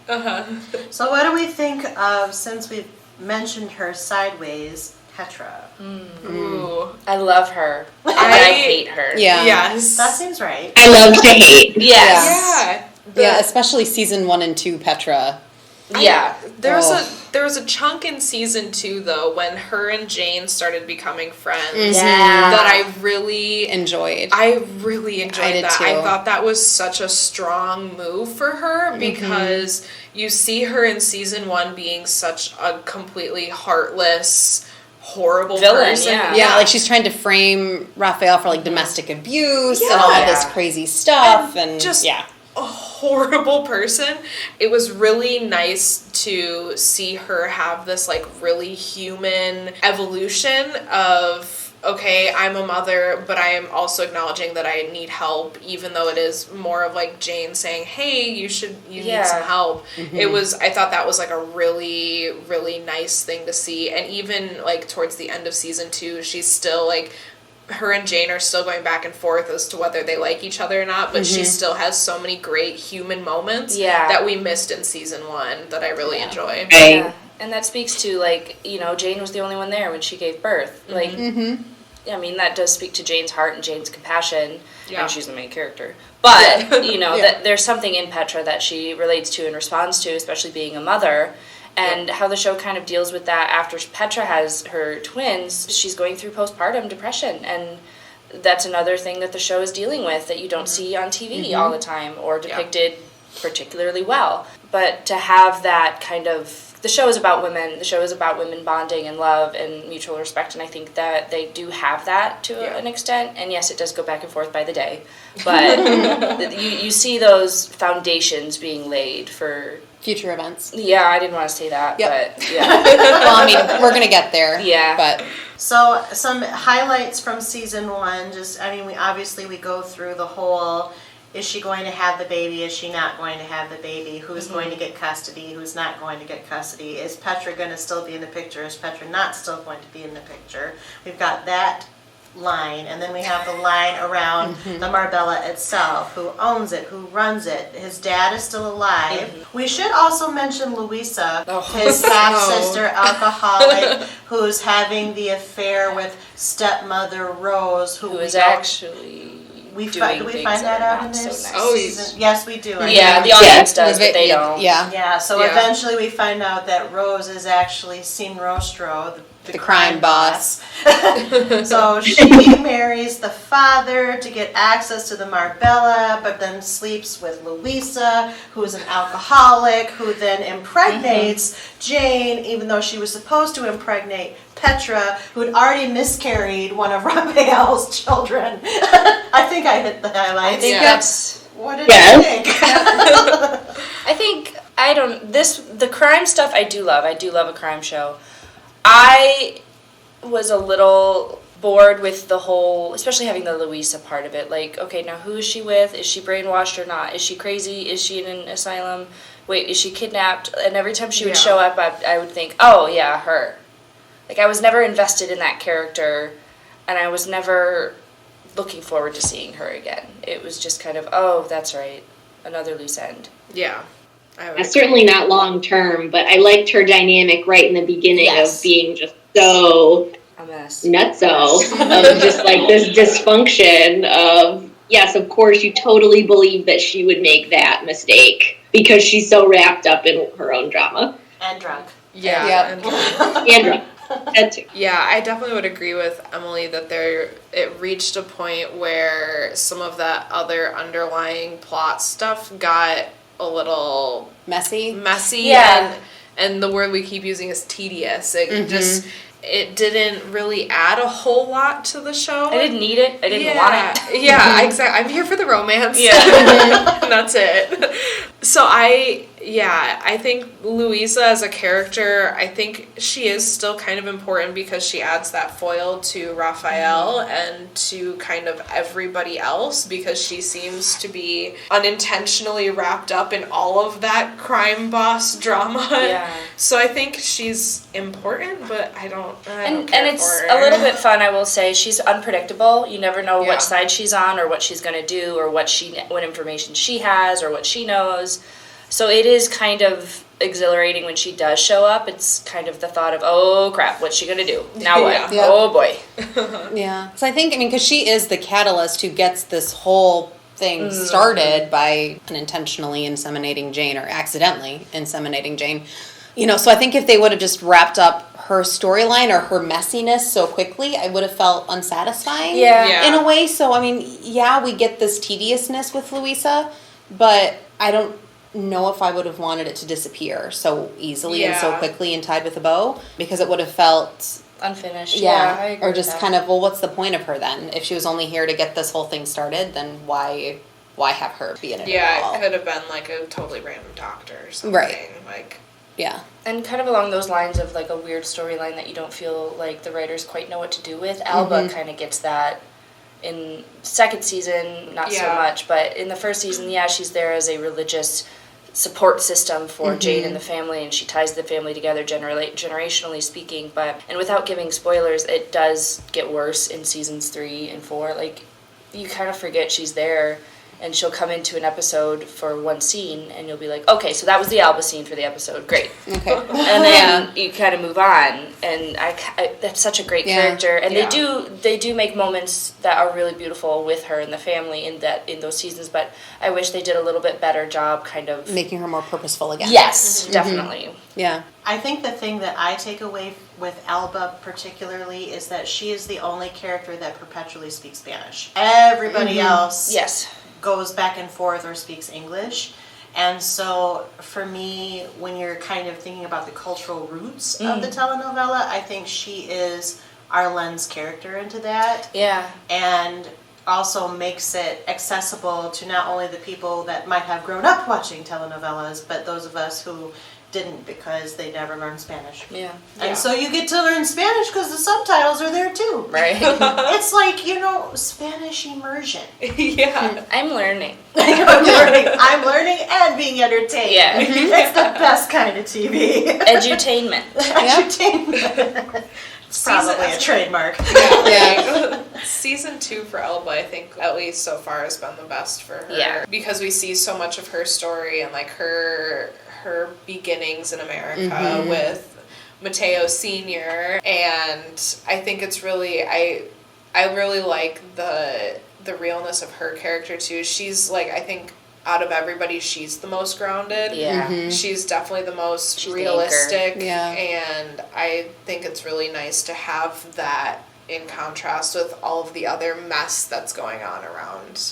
So what do we think of, since we've mentioned her sideways, Petra? Ooh. I love her. I hate her. Yeah. Yes. That seems right. I love to hate. Yes. Yeah, especially season 1 and 2 Petra. There was a chunk in season 2 though when her and Jane started becoming friends that I really enjoyed. I really enjoyed did that. too. I thought that was such a strong move for her because you see her in season 1 being such a completely heartless, horrible villain, person. Yeah, like she's trying to frame Raphael for like domestic abuse and all this crazy stuff and just a horrible person. It was really nice to see her have this like really human evolution of, okay, I'm a mother, but I am also acknowledging that I need help, even though it is more of like Jane saying, hey, you need some help. I thought that was like a really, really nice thing to see. And even like towards the end of season 2, she's still like her and Jane are still going back and forth as to whether they like each other or not, but she still has so many great human moments that we missed in season 1 that I really enjoy. Yeah. And that speaks to, like, you know, Jane was the only one there when she gave birth. Like, I mean, that does speak to Jane's heart and Jane's compassion, and she's the main character. But, you know, that there's something in Petra that she relates to and responds to, especially being a mother. And how the show kind of deals with that after Petra has her twins, she's going through postpartum depression. And that's another thing that the show is dealing with that you don't see on TV all the time or depicted particularly well. But to have that kind of... The show is about women. The show is about women bonding and love and mutual respect. And I think that they do have that to an extent. And yes, it does go back and forth by the day. But you see those foundations being laid for... future events. Yeah, I didn't want to say that, but yeah. Well, I mean, we're going to get there. Yeah. But So some highlights from season 1, we go through the whole, is she going to have the baby, is she not going to have the baby, who's going to get custody, who's not going to get custody, is Petra going to still be in the picture, is Petra not still going to be in the picture. We've got that line, and then we have the line around the Marbella itself, who owns it, who runs it. His dad is still alive. We should also mention Louisa, his half-sister alcoholic, who's having the affair with stepmother Rose, who is actually do we doing find that out in so this nice. season? Yes, we do. Yeah, the audience does, but they don't. Yeah, so eventually we find out that Rose is actually Sin Rostro, the crime boss. So she marries the father to get access to the Marbella, but then sleeps with Louisa, who is an alcoholic, who then impregnates Jane, even though she was supposed to impregnate Petra, who had already miscarried one of Raphael's children. I think I hit the highlights. I think that's... What did you think? I think, the crime stuff I do love. I do love a crime show. I was a little bored with the whole, especially having the Louisa part of it. Like, okay, now who is she with? Is she brainwashed or not? Is she crazy? Is she in an asylum? Wait, is she kidnapped? And every time she would show up, I would think, oh, yeah, her. Like, I was never invested in that character, and I was never looking forward to seeing her again. It was just kind of, oh, that's right, another loose end. Yeah. Certainly not long term, but I liked her dynamic right in the beginning of being just so a mess. Nutso of just like this dysfunction of, yes, of course, you totally believe that she would make that mistake because she's so wrapped up in her own drama. And drunk. Yeah. And drunk. That too. Yeah, I definitely would agree with Emily that it reached a point where some of that other underlying plot stuff got a little messy. And the word we keep using is tedious. It didn't really add a whole lot to the show. I didn't need it. I didn't want it. Yeah, exactly. I'm here for the romance. Yeah. And that's it. So I think Louisa as a character, I think she is still kind of important because she adds that foil to Raphael and to kind of everybody else because she seems to be unintentionally wrapped up in all of that crime boss drama. Yeah. So I think she's important, but I don't care and it's for her. a little bit fun, I will say. She's unpredictable. You never know what side she's on or what she's going to do or what information she has or what she knows. So it is kind of exhilarating when she does show up. It's kind of the thought of, oh crap, what's she going to do? Now what? Yeah. Oh boy. Yeah. So I think, because she is the catalyst who gets this whole thing started by unintentionally inseminating Jane or accidentally inseminating Jane. So I think if they would have just wrapped up her storyline or her messiness so quickly, I would have felt unsatisfying in a way. So, we get this tediousness with Louisa, but I don't know if I would have wanted it to disappear so easily and so quickly and tied with a bow, because it would have felt unfinished. I agree or just kind of, well, what's the point of her then? If she was only here to get this whole thing started, then why have her be in it at all? It could have been like a totally random doctor or something. Right. Yeah. And kind of along those lines of like a weird storyline that you don't feel like the writers quite know what to do with. Alba kind of gets that in second season, not so much, but in the first season, she's there as a religious support system for Jane and the family, and she ties the family together generationally speaking. And without giving spoilers, it does get worse in seasons 3 and 4. Like, you kind of forget she's there, and she'll come into an episode for one scene, and you'll be like, okay, so that was the Alba scene for the episode, great. Okay. And then you kind of move on, and I that's such a great character, and they do make moments that are really beautiful with her and the family in those seasons, but I wish they did a little bit better job kind of making her more purposeful again. Yes, definitely. Yeah. I think the thing that I take away with Alba particularly is that she is the only character that perpetually speaks Spanish. Everybody else goes back and forth or speaks English. And so for me, when you're kind of thinking about the cultural roots of the telenovela, I think she is Arlen's character into that. Yeah. And also makes it accessible to not only the people that might have grown up watching telenovelas, but those of us who didn't because they never learned Spanish. Yeah. And so you get to learn Spanish because the subtitles are there too. Right. It's like, Spanish immersion. Yeah. I'm learning. I'm learning and being entertained. Yeah. It's the best kind of TV. Edutainment. Edutainment. It's probably a trademark. Yeah. Season 2 for Elba, I think, at least so far, has been the best for her. Yeah. Because we see so much of her story and, like, her beginnings in America with Mateo Sr. And I think it's really, I really like the realness of her character, too. She's, like, I think, out of everybody, she's the most grounded. Yeah. She's definitely the most She's realistic. the And I think it's really nice to have that in contrast with all of the other mess that's going on around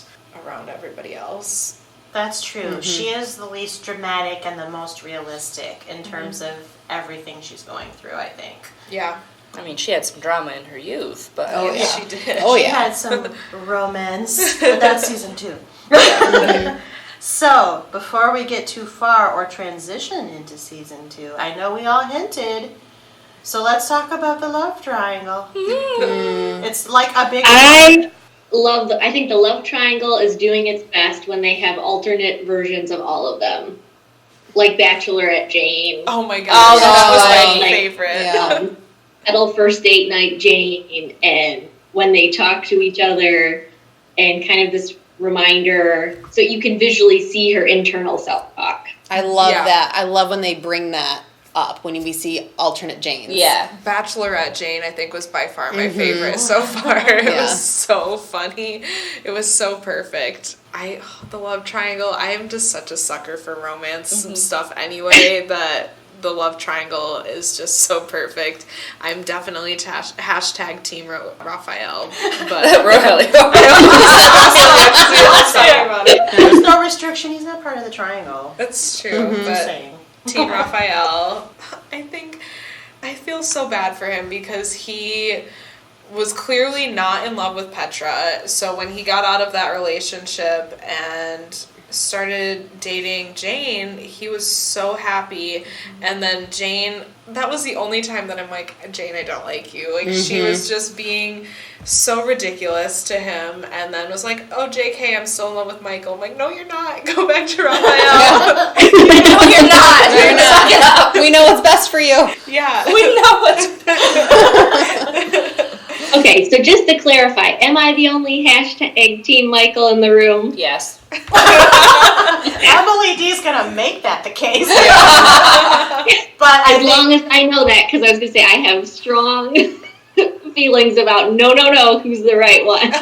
everybody else. That's true. She is the least dramatic and the most realistic in terms of everything she's going through, I think. Yeah. I mean, she had some drama in her youth, but She did. Oh, She yeah. had some romance, but that's season 2. So, before we get too far or transition into season 2, I know we all hinted, so let's talk about the love triangle. It's like a big... I think the love triangle is doing its best when they have alternate versions of all of them. Like Bachelorette Jane. Oh my god. Oh, that was my like, favorite. Yeah. Adult First Date Night Jane, and when they talk to each other, and kind of this reminder, so you can visually see her internal self-talk. I love that. I love when they bring that up, when we see alternate Janes. Yeah. Bachelorette Jane, I think, was by far my favorite so far. It was so funny. It was so perfect. The love triangle, I am just such a sucker for romance and stuff anyway, that the love triangle is just so perfect. I'm definitely hashtag Team Raphael. But Really? There's no restriction. He's not part of the triangle. That's true. Just But saying. Team Raphael, I feel so bad for him because he was clearly not in love with Petra. So when he got out of that relationship and started dating Jane, he was so happy. And then Jane, that was the only time that I'm like, Jane, I don't like you. Like, she was just being so ridiculous to him, and then was like, oh, JK, I'm still in love with Michael. I'm like, no, you're not. Go back to Raphael. No, you're not. You're not. We know what's best for you. Yeah. We know what's Okay, so just to clarify, am I the only hashtag Team Michael in the room? Yes. Emily D's gonna make that the case. But As long as I know that, because I was going to say I have strong feelings about no, who's the right one.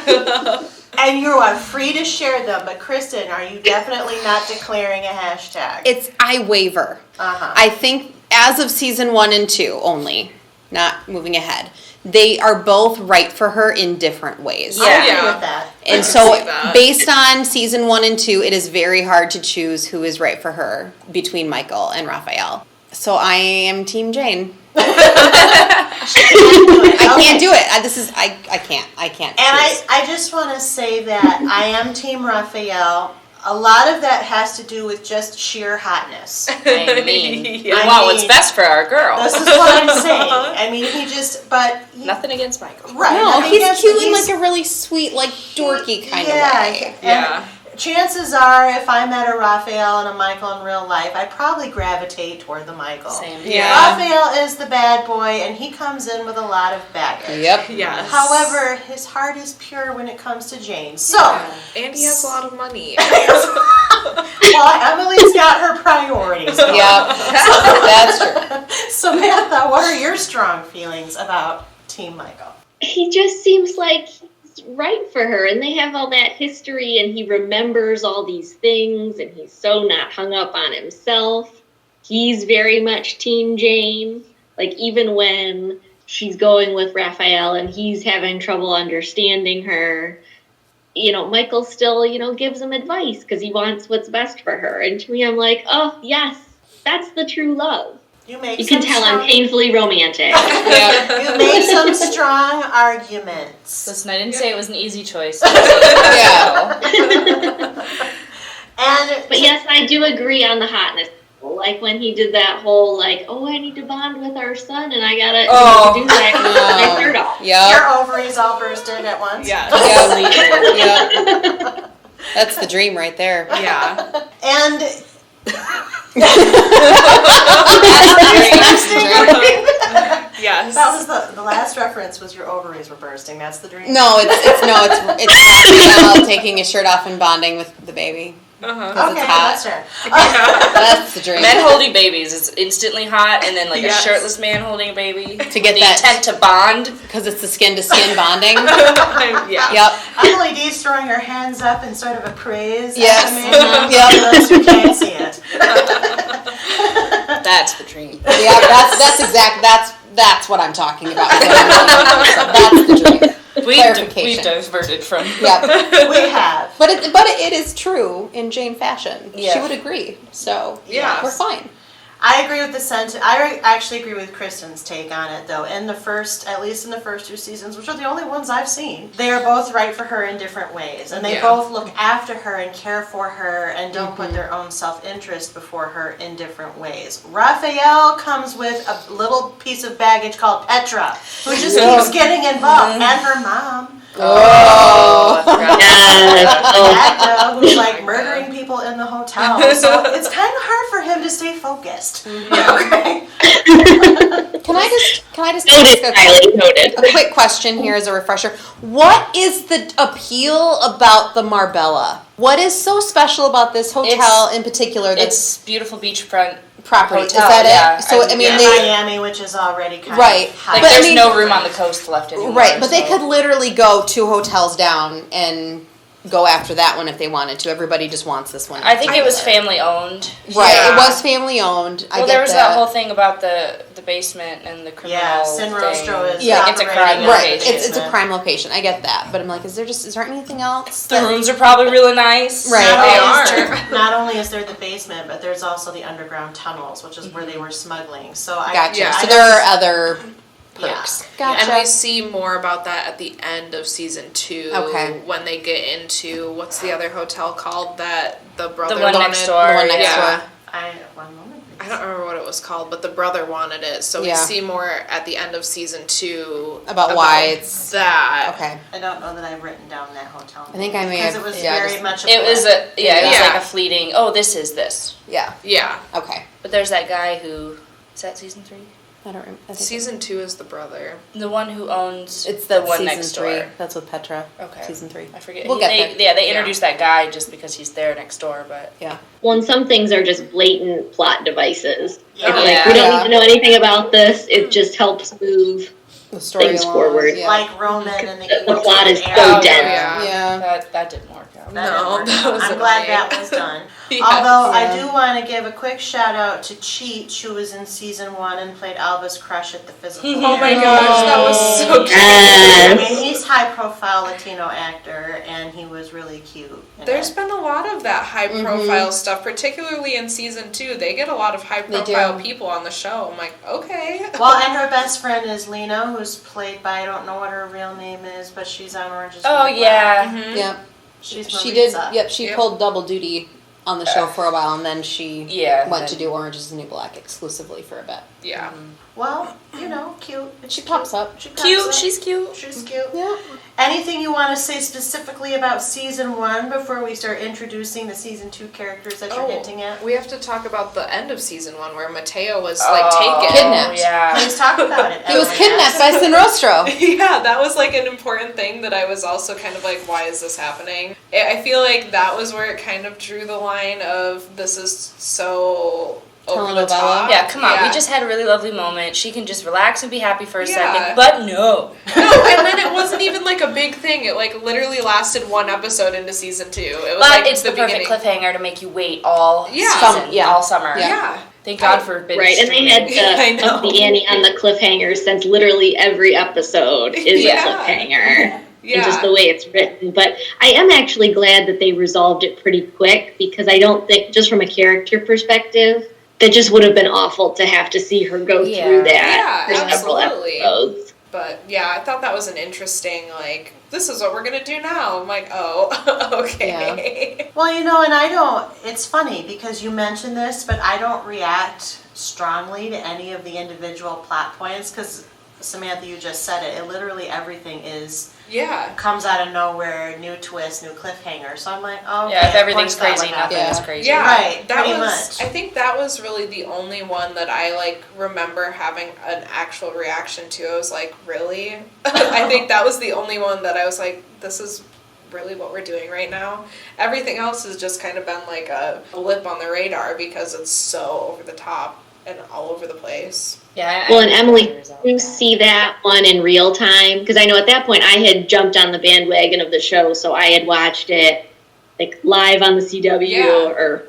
And you are free to share them, but Kristen, are you definitely not declaring a hashtag? I waver. I think as of season 1 and 2 only, not moving ahead, they are both right for her in different ways. I agree with that. And so, based on season 1 and 2, it is very hard to choose who is right for her between Michael and Raphael. So I am Team Jane. I can't do it. I can't. And choose. I just want to say that I am Team Raphael. A lot of that has to do with just sheer hotness. I mean, what's best for our girl. This is what I'm saying. I mean, Nothing against Michael. Right. No, nothing he's against- cute in like a really sweet, like dorky kind of way. And chances are, if I met a Raphael and a Michael in real life, I'd probably gravitate toward the Michael. Same. Yeah. Raphael is the bad boy, and he comes in with a lot of baggage. Yep. Yes. However, his heart is pure when it comes to Jane. So, And he has a lot of money. well, Emily's got her priorities. going. Yep. That's true. Samantha, what are your strong feelings about Team Michael? He just seems like he's right for her, and they have all that history, and he remembers all these things, and he's so not hung up on himself. He's very much Team Jane. Like, even when she's going with Raphael and he's having trouble understanding her, Michael still, gives him advice because he wants what's best for her. And to me, I'm like, oh, yes, that's the true love. You can tell I'm painfully romantic. You made some strong arguments. Listen, I didn't say it was an easy choice. Yeah. But yes, I do agree on the hotness. Like when he did that whole I need to bond with our son, and I gotta do that. I third off. Yep. Your ovaries all bursted at once. Yeah. Yep. That's the dream right there. Yeah. And Yes. that was the last reference was your ovaries were bursting. That's the dream. No, it's Raphael taking his shirt off and bonding with the baby. Uh-huh. Okay, it's hot. that's fair. That's the dream. Men holding babies is instantly hot, and then a Yes. shirtless man holding a baby To get the that- intent to bond. Because it's the skin-to-skin bonding. Yeah. Yep. Emily D's throwing her hands up in sort of a praise. Yes. animation. Yep. For those who can't see it. That's the dream. Yeah, that's what I'm talking about. That's the dream. We've Clarification. diverted from. Yep. We have. But it is true in Jane fashion. Yeah. She would agree. So Yes. we're fine. I agree with the sentiment. I actually agree with Kristen's take on it, though. At least in the first 2 seasons, which are the only ones I've seen, they are both right for her in different ways, and they both look after her and care for her, and don't put their own self-interest before her in different ways. Raphael comes with a little piece of baggage called Petra, who just keeps getting involved, and her mom. Oh. Magda, who's murdering people in the hotel. So it's kind of hard for him to stay focused. Okay. Can I just Noted, ask Kylie, noted. a quick question here as a refresher? What is the appeal about the Marbella? What is so special about this hotel in particular? It's beautiful beachfront property. hotel, Is that yeah. it? So I mean, Miami, which is already kind Right. of high. Like, But I there's mean- no room on the coast left anymore. right, but they so- could literally go 2 hotels down and go after that one if they wanted to. Everybody just wants this one. I think it was family owned. Right, Yeah. it was family owned. I Well, get there was that whole thing about the basement and the criminal Sinrostro thing. is Yeah. It's a operating crime in location. Right, it's a basement. crime location. I get that, but I'm like, is there anything else? The rooms are probably really nice. Right. Not only is there the basement, but there's also the underground tunnels, which is where they were smuggling. So Gotcha. Yeah. So there are other perks. Yeah. Gotcha. And we see more about that at the end of season 2. Okay. When they get into, what's the other hotel called that the brother The one wanted? next door. The one next Yeah. door. One moment. I don't remember what it was called, but the brother wanted it. So we Yeah. see more at the end of season 2 About why it's- that. Okay. I don't know that I've written down that hotel. I think I may because have- it was yeah, very just- much. It was blip. it was Yeah. like a fleeting, oh, this is this. Yeah. Yeah. Okay. But there's that guy who, is that season 3? I don't remember. Season 2 is the brother. The one who owns It's the the one season next 3. door. That's with Petra. Okay. Season 3. I forget. We'll get there. They introduced that guy just because he's there next door, but Yeah. Well, and some things are just blatant plot devices. Yeah. It's like, Yeah. we don't need to know anything about this. It just helps move. The story Things along, forward. Yeah. Like Roman and the The plot is so Arrow. dense. yeah. that didn't work out. That didn't No, work that out. was I'm glad annoying. that was done. Yes. Although I Yeah. do want to give a quick shout out to Cheech, who was in season 1 and played Alba's crush at the physical. Oh my therapy. gosh, that was so cute. I mean, he's high profile Latino actor, and he was really cute. in There's it. been a lot of that high profile stuff, particularly in season 2. They get a lot of high profile people on the show. I'm like, okay. Well, and her best friend is Lena, who's played by, I don't know what her real name is, but she's on Orange is the Oh New Black. yeah. Yep. She's She did. Maritza. Yep. She Yep. pulled double duty on the show for a while, and then she Yeah, went then- to do Orange is the New Black exclusively for a bit. Yeah. Well, cute. She pops up. She pops Cute. up. She's cute. She's cute. Yeah. Anything you want to say specifically about season 1 before we start introducing the season 2 characters that you're hinting at? We have to talk about the end of season 1 where Mateo was Oh, taken. Kidnapped. Yeah. Please talk about it. He was Emily. kidnapped by Sinrostro. Yeah, that was like an important thing that I was also kind of like, why is this happening? I feel like that was where it kind of drew the line of this is so over the Telenovela. top. Yeah, come on. Yeah. We just had a really lovely moment. She can just relax and be happy for a Yeah. second. But no. No, and then it wasn't even like a big thing. It like literally lasted 1 episode into season 2. It was But like it's the perfect beginning. cliffhanger to make you wait all Yeah. season, all summer. Yeah. Thank God for binge Right, and they had streaming. to up the ante on the cliffhanger since literally every episode is Yeah. a cliffhanger. Yeah. And just the way it's written. But I am actually glad that they resolved it pretty quick, because I don't think, just from a character perspective, that just would have been awful to have to see her go Yeah. through that Yeah, for several absolutely. episodes. But yeah, I thought that was an interesting, like, this is what we're going to do now. I'm like, oh, okay. Well, and it's funny because you mentioned this, but I don't react strongly to any of the individual plot points because, Samantha, you just said it. It literally everything Yeah. comes out of nowhere, new twist, new cliffhanger. So I'm like, oh, Yeah, if of everything's course that crazy, would happen. nothing is Yeah. crazy. Yeah, Right, that pretty was. much. I think that was really the only one that I like remember having an actual reaction to. I was like, really? I think that was the only one that I was like, this is really what we're doing right now. Everything else has just kind of been like a blip on the radar because it's so over the top and all over the place. Yeah. Well, and Emily, you see that one in real time? Because I know at that point I had jumped on the bandwagon of the show, so I had watched it like live on the CW Yeah. or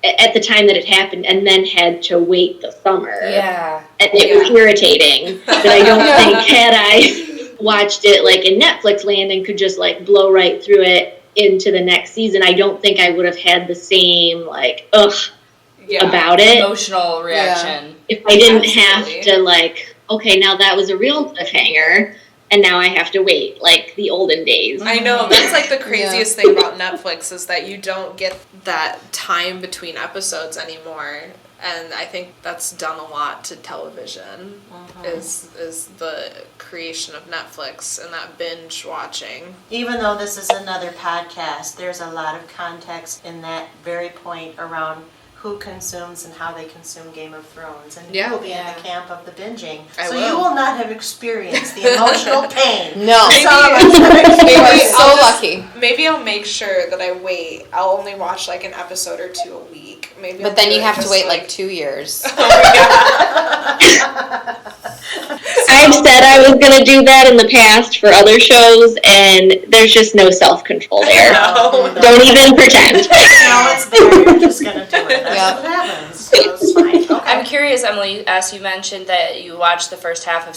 at the time that it happened, and then had to wait the summer. Yeah. And it was irritating. But I don't think had I watched it like in Netflix land and could just like blow right through it into the next season, I don't think I would have had the same like Yeah. about it. Emotional reaction. If I didn't Absolutely. have to like, okay, now that was a real cliffhanger, and now I have to wait, like the olden days. I know, that's like the craziest thing about Netflix is that you don't get that time between episodes anymore. And I think that's done a lot to television, is the creation of Netflix and that binge watching. Even though this is another podcast, there's a lot of context in that very point around who consumes and how they consume Game of Thrones. And Yeah. you will be in the camp of the binging. I so will. you will not have experienced the emotional pain. No. Maybe- Some of us have You experienced. are so I'll just- lucky. Maybe I'll make sure that I wait. I'll only watch like an episode or 2 a week. Maybe. But I'll then do you it have to just, wait like 2 years. I've said I was going to do that in the past for other shows, and there's just no self-control there. No. Don't even pretend. No, it's there. You're just going to do it. That's Yep. what happens. So it's fine. Okay. I'm curious, Emily, as you mentioned that you watched the first half of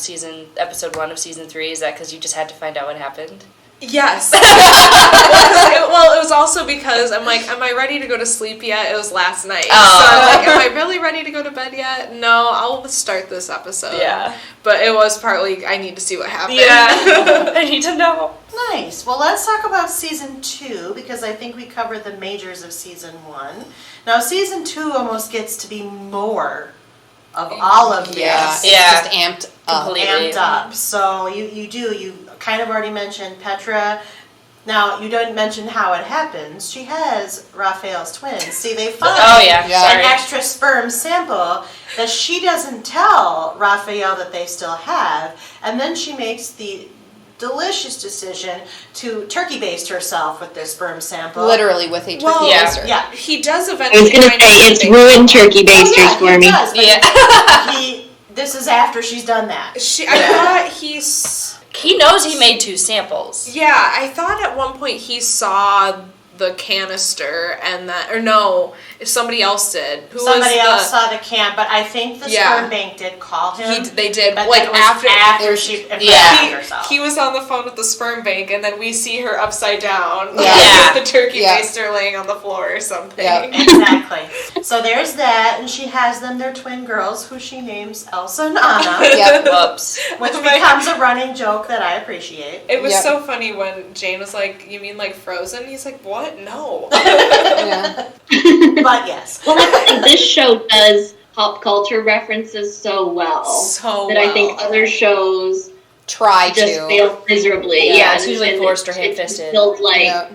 episode 1 of season 3. Is that because you just had to find out what happened? Yes. Well, it was also because I'm like, am I ready to go to sleep yet? It was last night. Oh. So I'm like, am I really ready to go to bed yet? No, I'll start this episode. Yeah. But it was partly, I need to see what happened. Yeah. I need to know. Nice. Well, let's talk about season 2 because I think we covered the majors of season 1. Now, season 2 almost gets to be more of all of this. Yeah. It's Yeah. just amped up. Completely. Amped up. So you kind of already mentioned Petra. Now, you didn't mention how it happens. She has Raphael's twins. See, they find Oh, yeah. Yeah. Sorry. an extra sperm sample that she doesn't tell Raphael that they still have. And then she makes the delicious decision to turkey baste herself with this sperm sample. Literally with a turkey Well, yeah. baster. Yeah. He does I was eventually going to find say, out it's that ruined turkey Oh, basters yeah, for he me. does, but Yeah. this is after she's done that. I thought he's... He knows he made 2 samples. Yeah, I thought at one point he saw the canister and that, or no, If somebody else did. Somebody else saw the camp, but I think the sperm bank did call him. They did, but like after she herself. He was on the phone with the sperm bank, and then we see her upside down. Yeah. With the turkey baster laying on the floor or something. Yeah. Exactly. So there's that, and she has them, their twin girls, who she names Elsa and Anna. Yep. Whoops. Which becomes a running joke that I appreciate. It was so funny when Jane was like, "You mean like Frozen?" He's like, "What? No." Yeah. But yes. Well, I think this show does pop culture references so well that I think other shows try just to fail miserably. Yeah, Yeah, it's usually and forced or it ham-fisted. feels like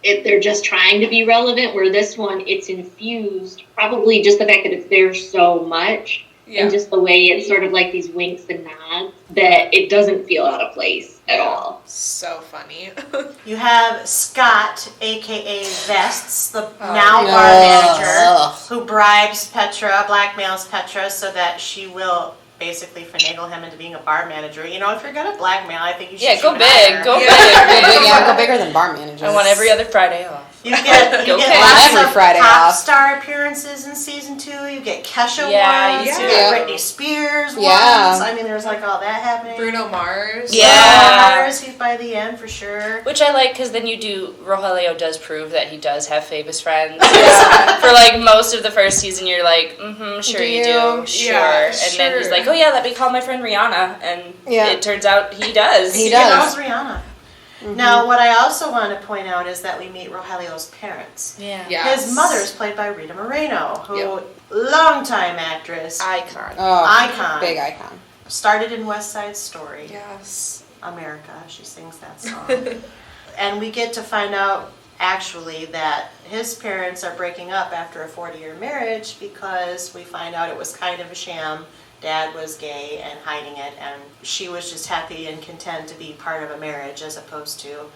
they're just trying to be relevant, where this one, it's infused, probably just the fact that it's there so much, and just the way it's sort of like these winks and nods, that it doesn't feel out of place at all. So funny. You have Scott, a.k.a. Vests, the now bar manager, who bribes Petra, blackmails Petra, so that she will basically finagle him into being a bar manager. You know, if you're going to blackmail, I think you should Go big. Go big. Go bigger than bar managers. I want every other Friday off. You get lots every of Friday pop off. star appearances in season 2. You get Kesha once. Yeah. You get Britney Spears once. I mean, there's like all that happening. Bruno Mars. Yeah. Mars, he's by the end for sure. Which I like, because then Rogelio does prove that he does have famous friends. For like most of the first season, you're like, sure you do. Sure. Yeah, and then he's like, oh yeah, let me call my friend Rihanna. And it turns out he does. He knows Rihanna. Now, what I also want to point out is that we meet Rogelio's parents. Yeah. His mother is played by Rita Moreno, who, longtime actress. Icon. Icon. Big icon. Started in West Side Story. Yes. America, she sings that song. And we get to find out, actually, that his parents are breaking up after a 40-year marriage because we find out it was kind of a sham. Dad was gay and hiding it, and she was just happy and content to be part of a marriage as opposed to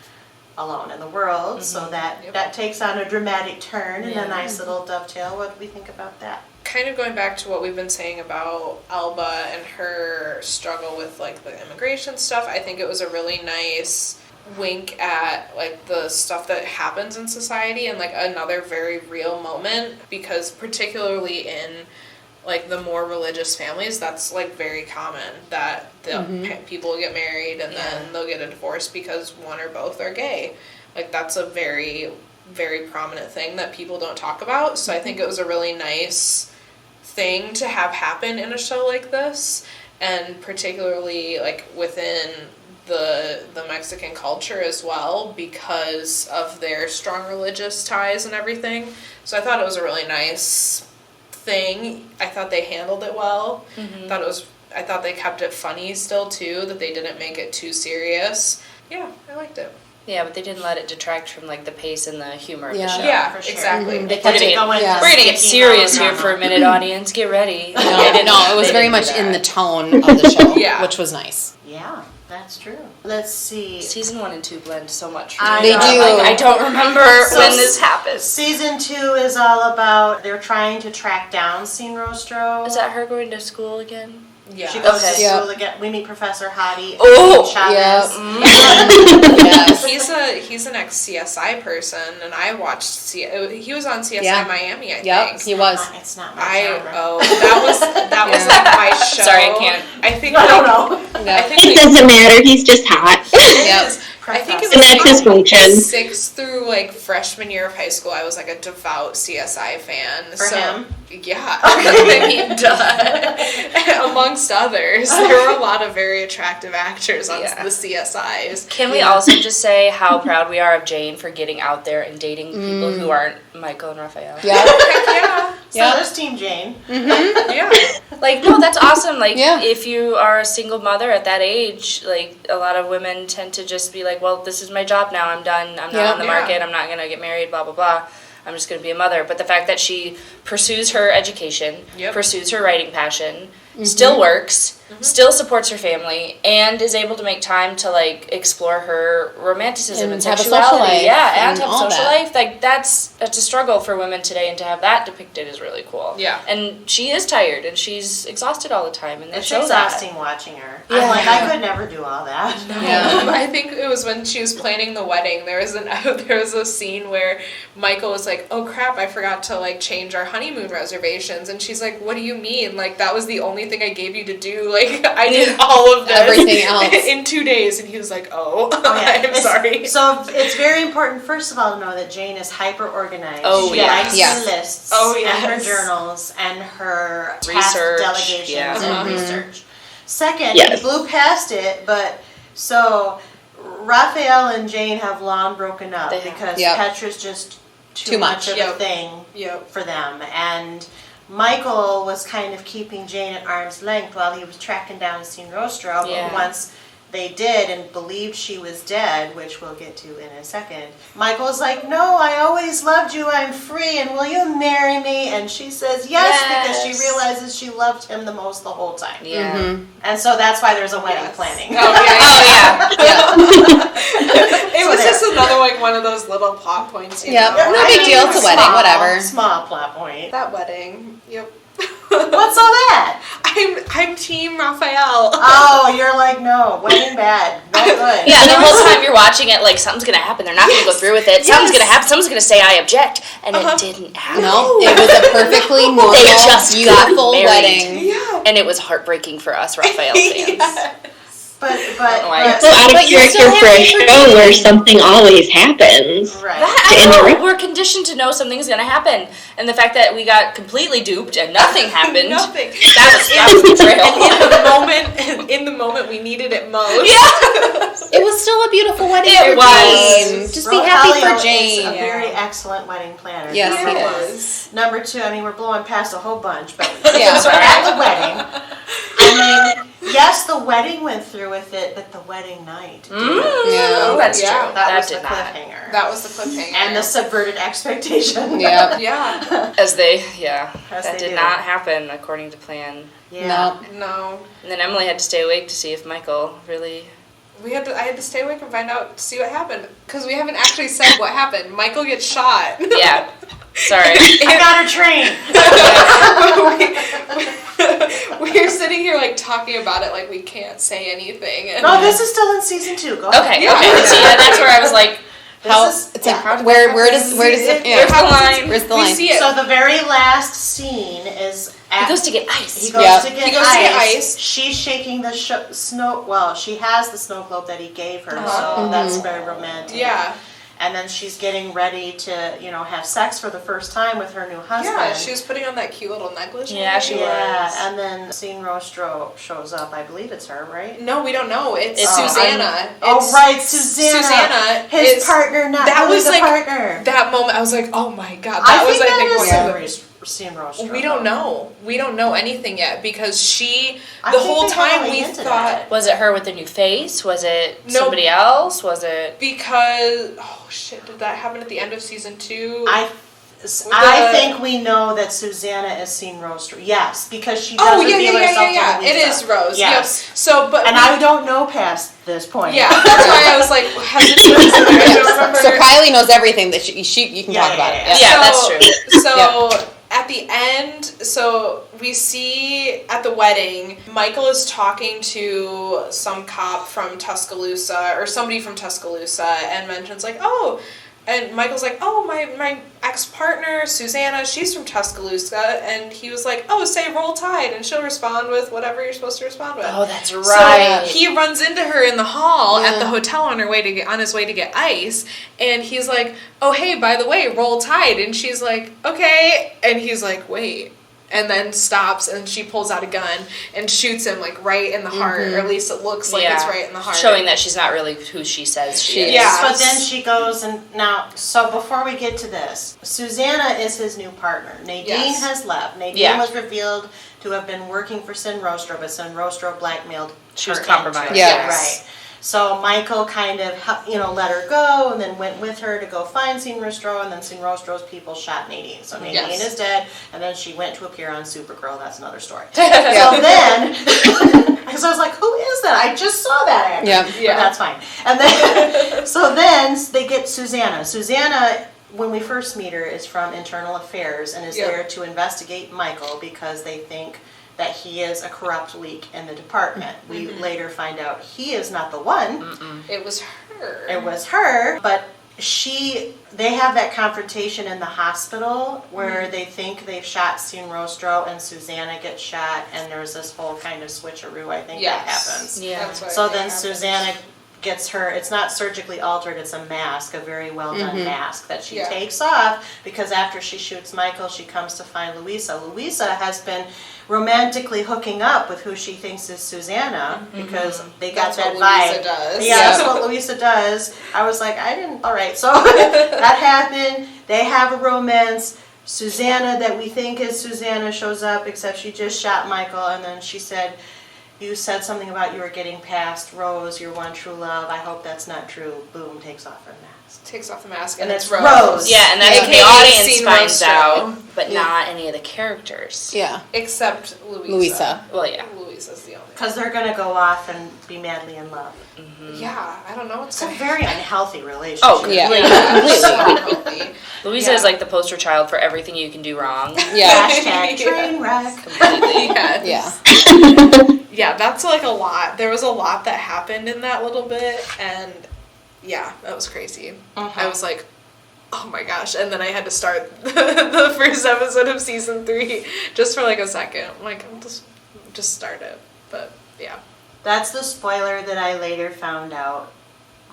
alone in the world. So that takes on a dramatic turn and a nice little dovetail. What do we think about that? Kind of going back to what we've been saying about Alba and her struggle with like the immigration stuff, I think it was a really nice wink at like the stuff that happens in society and like another very real moment, because particularly in like the more religious families, that's like very common that people get married and then they'll get a divorce because one or both are gay. Like that's a very, very prominent thing that people don't talk about. So I think it was a really nice thing to have happen in a show like this, and particularly like within the Mexican culture as well, because of their strong religious ties and everything. So I thought it was a really nice thing. I thought they handled it well. I thought they kept it funny still too, that they didn't make it too serious. Yeah, I liked it. Yeah, but they didn't let it detract from like the pace and the humor of the show. Yeah, for sure. exactly. They kept it going. We're gonna get serious here for a minute, audience. Get ready. No, it was very much in the tone of the show, which was nice. Yeah, that's true. Let's see. Season 1 and 2 blend so much. For I me. They know. do. Like, I don't remember when this happens. Season 2 is all about they're trying to track down Scene Rostro. Is that her going to school again? Yeah. She goes to Okay. school again. We meet Professor Hottie. Oh! Chavez. Yes. He's an ex-CSI person, and I watched he was on CSI Miami, I think. He was. It's not my genre. That was like my show. Sorry, I can't. I think I don't know. I think It doesn't matter. He's just hot. I think it And that's his function. 6th through like freshman year of high school, I was like a devout CSI fan. For him? Yeah. I mean, duh. Amongst others, there were a lot of very attractive actors on the CSIs. Can we also just say how proud we are of Jane for getting out there and dating people who aren't Michael and Raphael? Yeah. Yeah. So there's Team Jane. Yeah. Like, no, that's awesome. Like, if you are a single mother at that age, like, a lot of women tend to just be like, well, this is my job now. I'm done. I'm not on the market. I'm not going to get married, blah, blah, blah. I'm just going to be a mother. But the fact that she pursues her education, pursues her writing passion, still works, still supports her family, and is able to make time to like explore her romanticism and have a sexuality. social life Yeah, and and have a all social that. life. Like that's a struggle for women today, and to have that depicted is really cool. Yeah. And she is tired and she's exhausted all the time, and they It's show exhausting that. watching her. Yeah. I'm like, I could never do all that. Yeah. I think it was when she was planning the wedding. There was a scene where Michael was like, "Oh crap, I forgot to like change our honeymoon reservations," and she's like, "What do you mean? Like that was the only thing I gave you to do. Like I did all of this Everything else in 2 days." And he was like, "Oh, yeah. I'm sorry." So it's very important, first of all, to know that Jane is hyper organized. Oh, she yes. likes Yes. her lists Oh, and her yes. journals and her task Research, delegations yeah. and research. Second, Yes. we blew past it, but so Raphael and Jane have long broken up They have. because Yep. Petra's just too Too much much. of a Yep. thing Yep. for them. And Michael was kind of keeping Jane at arm's length while he was tracking down Sean Rostro. Yeah. But once they did and believed she was dead, which we'll get to in a second, Michael was like, "No, I always loved you. I'm free, and will you marry me?" And she says yes, because she Yes. realizes she loved him the most the whole time. Yeah. And so that's why there's a wedding Yes. planning. Oh yeah. Oh yeah. It was just another like one of those little plot points. You Yep. know? No big deal. It's a wedding. Small- Whatever. Small plot point. That wedding. Yep. What's all that? I'm Team Raphael. Oh, you're like, no, wedding bad, no good. Yeah, the whole time you're watching it, like something's gonna happen. They're not gonna go through with it. Something's gonna happen. Someone's gonna say I object, and it didn't happen. No, it was a perfectly normal, They just got beautiful married. wedding. Yeah. And it was heartbreaking for us Raphael fans. But know why I So out of but you're character still for a happy show where something always happens. Right. I To know, interrupt. we're conditioned to know something's gonna happen, and the fact that we got completely duped and nothing happened. Nothing. That was betrayal. In the moment we needed it most. It was still a beautiful wedding. It for was. Jane. Just be happy Rogelio for Jane. is a very excellent wedding planner. Yes, Number he one. is. Number two, I mean, we're blowing past a whole bunch, but Yeah. so at the wedding, I mean, yes, the wedding went through with it, but the wedding night. didn't. Oh, that's Yeah. true. That was the did not. cliffhanger. That was the cliffhanger. And the subverted expectation. Yep. Yeah. As they, As that they did do. not happen according to plan. Yeah. No. No. And then Emily had to stay awake to see if Michael really. I had to stay awake and find out, see what happened. Because we haven't actually said what happened. Michael gets shot. Yeah. Sorry. I got her trained. We're sitting here like talking about it like we can't say anything. And No, this is still in season 2. Go ahead. Okay. Yeah. Okay. So yeah, that's where I was like, How, is- it's like, yeah. where does it, where's the line? Where's the we line? see it. So the very last scene is He goes to get ice. He goes Yeah. to get He goes to get ice. She's shaking the snow. Well, she has the snow globe that he gave her, so that's very romantic. Yeah. And then she's getting ready to, have sex for the first time with her new husband. Yeah, she was putting on that cute little negligee. Yeah, she Yeah, was. and then Sean Rostro shows up. I believe it's her, right? No, we don't know. It's It's Susanna. Oh, It's right, Susanna. Susanna His is- partner, not that really was the like partner. that moment. I was like, oh my god. I That was think I think that one is of the. Sean Rostro. We don't know. We don't know anything yet because she. I The think whole they time probably we hinted thought. at it. Was it her with the new face? Was it No. somebody else? Was it? Because shit, did that happen at the end of season 2? I think we know that Susanna is Sean Rostro. Yes, because she does reveal herself to Lisa. It is Rose. Yes. Yep. So, but And I don't know past this point. yeah, that's why I was like, has it been? I don't remember. So Kylie knows everything that she you can talk about it. Yeah, that's true. So at the end, so we see at the wedding, Michael is talking to some cop from Tuscaloosa or somebody from Tuscaloosa and mentions like, oh, and Michael's like, oh, my ex-partner, Susanna, she's from Tuscaloosa. And he was like, oh, say roll tide and she'll respond with whatever you're supposed to respond with. Oh, that's right. So he runs into her in the hall at the hotel on his way to get ice, and he's like, "Oh, hey, by the way, roll tide." And she's like, "Okay." And he's like, "Wait." And then stops, and she pulls out a gun and shoots him like right in the heart, or at least it looks like it's right in the heart. Showing that she's not really who she says she is. Yeah. But then she goes and so before we get to this, Susanna is his new partner. Nadine Yes. has left. Nadine Yeah. was revealed to have been working for Sean Rostro, but Sean Rostro blackmailed She was her compromised. into it. Yes. Right. So Michael kind of, let her go and then went with her to go find Sean Rostro, and then Sean Rostro's people shot Nadine. So Nadine is dead, and then she went to appear on Supergirl. That's another story. So then, because I was like, who is that? I just saw that actor. Yeah. But that's fine. And then, so then they get Susanna. Susanna, when we first meet her, is from Internal Affairs and is there to investigate Michael because they think that he is a corrupt leak in the department. We later find out he is not the one. It was her. It was her, but they have that confrontation in the hospital where they think they've shot Sean Rostro and Susanna gets shot, and there's this whole kind of switcheroo, I think, that happens. Yeah. So then Susanna gets her, it's not surgically altered, it's a mask, a very well done mask that she takes off because after she shoots Michael, she comes to find Louisa. Louisa has been romantically hooking up with who she thinks is Susanna because they got that vibe. Does. Yeah, that's what Louisa does. I was like, alright, so that happened. They have a romance. Susanna, that we think is Susanna, shows up, except she just shot Michael, and then she said, you said something about you were getting past Rose, your one true love. I hope that's not true. Boom, takes off her mask. Takes off the mask And and it's Rose. Rose. Yeah, and that's what the audience finds out, but Yeah. not any of the characters. Yeah. Except Louisa. Louisa. Well, yeah. Louisa's the only one. Because they're going to go off and be madly in love. Yeah, I don't know what's It's a going very unhealthy relationship. Oh, Yeah. So unhealthy. Louisa is like the poster child for everything you can do wrong. Yeah. Hashtag train wreck. Completely. Yes. Yeah. Yeah, that's like a lot. There was a lot that happened in that little bit, and yeah, that was crazy. I was like, oh my gosh, and then I had to start the first episode of season 3 just for like a second. I'm like, I'll just start it, but yeah. That's the spoiler that I later found out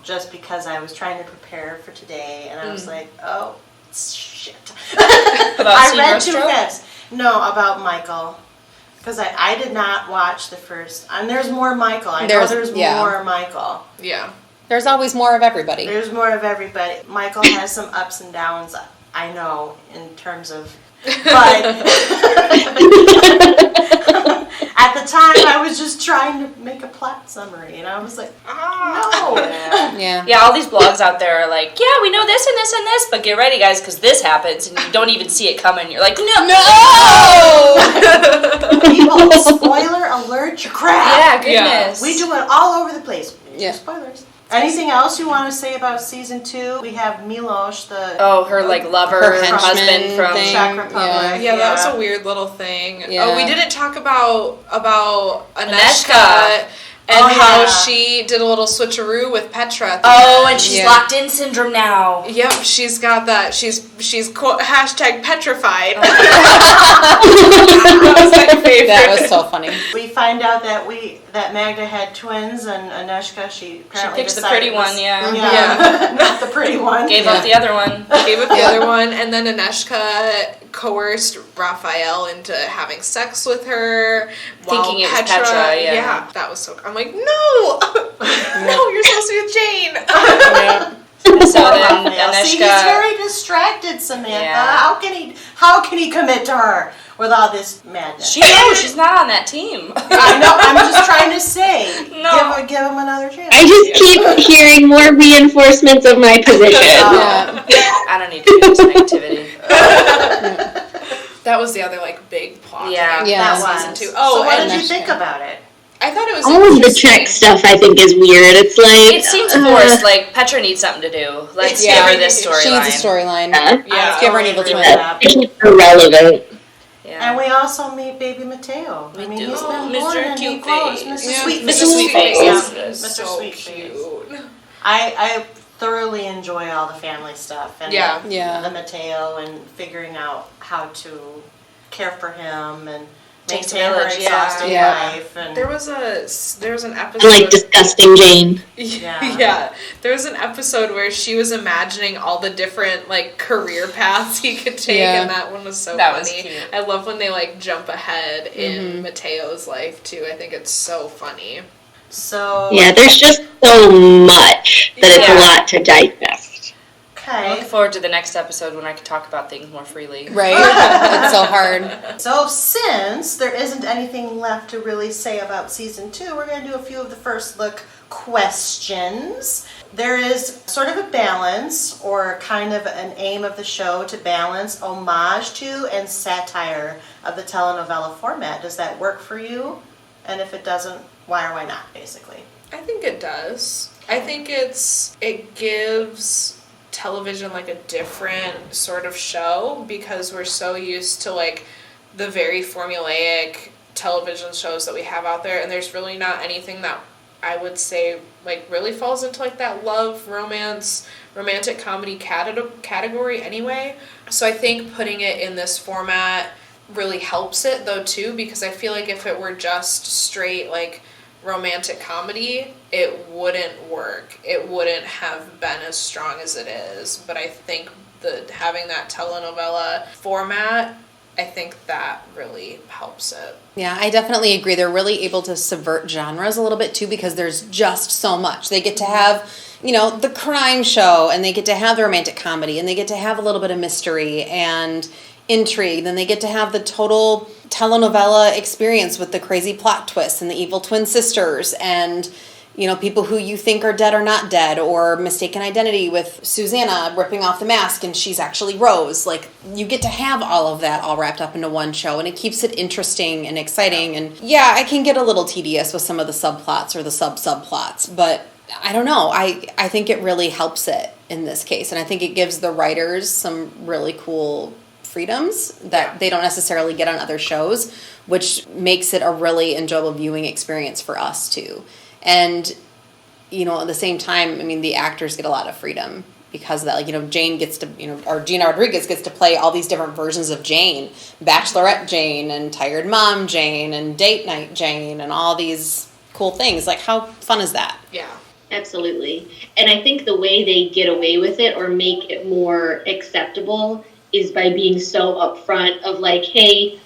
just because I was trying to prepare for today, and I was like, oh, shit. About I Sean read too Rostro? fast. No, about Michael. Because I did not watch the first, and there's more Michael. I know there's more Michael. Yeah. There's always more of everybody. There's more of everybody. Michael has some ups and downs, I know, in terms of, but at the time I was just trying to make a plot summary, and I was like, no. Yeah. Yeah, all these blogs out there are like, yeah, we know this and this and this, but get ready, guys, because this happens, and you don't even see it coming. You're like, no! People, spoiler alert, your crap. Yeah, goodness. We do it all over the place. Yeah. Spoilers. Anything else you want to say about season 2? We have Miloš, her like lover, Her her husband henchman from thing. Czech Republic. Yeah, that was a weird little thing. Yeah. Oh, we didn't talk about Aneshka. Aneshka and Oh, how yeah. she did a little switcheroo with Petra. At the Oh, end. and she's Yeah. locked in syndrome now. Yep, she's got that. She's hashtag petrified. That That was my favorite. That was so funny. We find out that Magda had twins, and Aneshka, she apparently picked the decided pretty one, yeah. Yeah. not the pretty one. Gave up the other one. Gave up the other one, and then Aneshka coerced Raphael into having sex with her. Thinking it was Petra, Petra, yeah. that was so. I'm like, no, no, you're supposed to be with Jane. Yeah. So then Raphael. See, he's Aneshka, very distracted, Samantha. Yeah. How can he commit to her with all this madness? she knows she's not on that team. I know. I'm just trying to say. No. Give him another chance. I just keep hearing more reinforcements of my position. Yeah. I don't need to do this negativity. That was the other like big plot. Yeah. thing. Yeah. That Season was. 2. So Oh, what and did you think about it? I thought it was All of the interesting. Czech stuff I think is weird. It's like It seems forced. Like Petra needs something to do. Let's Yeah. give her this She needs a storyline. storyline. Yeah. Let's give her an evil agree twin. with that. to keep her relevant. Yeah. And we also meet baby Mateo. We I mean, do. he's been Mr. born in Cute new clothes. Face. Mr. Yeah. Sweetface. Mr. Sweetface. Yeah. Yeah. Mr. So Sweetface. cute. I thoroughly enjoy all the family stuff and Yeah. Yeah. the Mateo and figuring out how to care for him and Takes a maintain her village, yeah. exhausting Yeah. life. And There was an episode. I like disgusting Jane. Yeah. Yeah, there was an episode where she was imagining all the different like career paths he could take, Yeah. and that one was so That was funny. cute. I love when they like jump ahead in Mateo's life too. I think it's so funny. so Yeah, there's just so much that it's a Yeah. lot to digest. okay. I look forward to the next episode when I can talk about things more freely. Right? It's so hard. So since there isn't anything left to really say about season 2, we're going to do a few of the first look questions. There is sort of a balance, or kind of an aim of the show to balance homage to and satire of the telenovela format. Does that work for you? And if it doesn't, why or why not, basically? I think it does. I think it gives television like a different sort of show, because we're so used to like the very formulaic television shows that we have out there, and there's really not anything that I would say like really falls into like that love, romance, romantic comedy category anyway. So I think putting it in this format really helps it though too, because I feel like if it were just straight like romantic comedy, it wouldn't work. It wouldn't have been as strong as it is. But I think having that telenovela format, I think that really helps it. Yeah, I definitely agree. They're really able to subvert genres a little bit too, because there's just so much. They get to have, the crime show, and they get to have the romantic comedy, and they get to have a little bit of mystery and intrigue. Then they get to have the total telenovela experience with the crazy plot twists and the evil twin sisters and people who you think are dead or not dead, or mistaken identity with Susanna ripping off the mask and she's actually Rose. Like, you get to have all of that all wrapped up into one show, and it keeps it interesting and exciting. And yeah, I can get a little tedious with some of the subplots or the subplots, but I don't know. I think it really helps it in this case, and I think it gives the writers some really cool freedoms that they don't necessarily get on other shows, which makes it a really enjoyable viewing experience for us too. And, at the same time, I mean, the actors get a lot of freedom because of that. Like, Jane gets to, or Gina Rodriguez gets to play all these different versions of Jane. Bachelorette Jane and Tired Mom Jane and Date Night Jane and all these cool things. Like, how fun is that? Yeah. Absolutely. And I think the way they get away with it or make it more acceptable is by being so upfront of like, hey,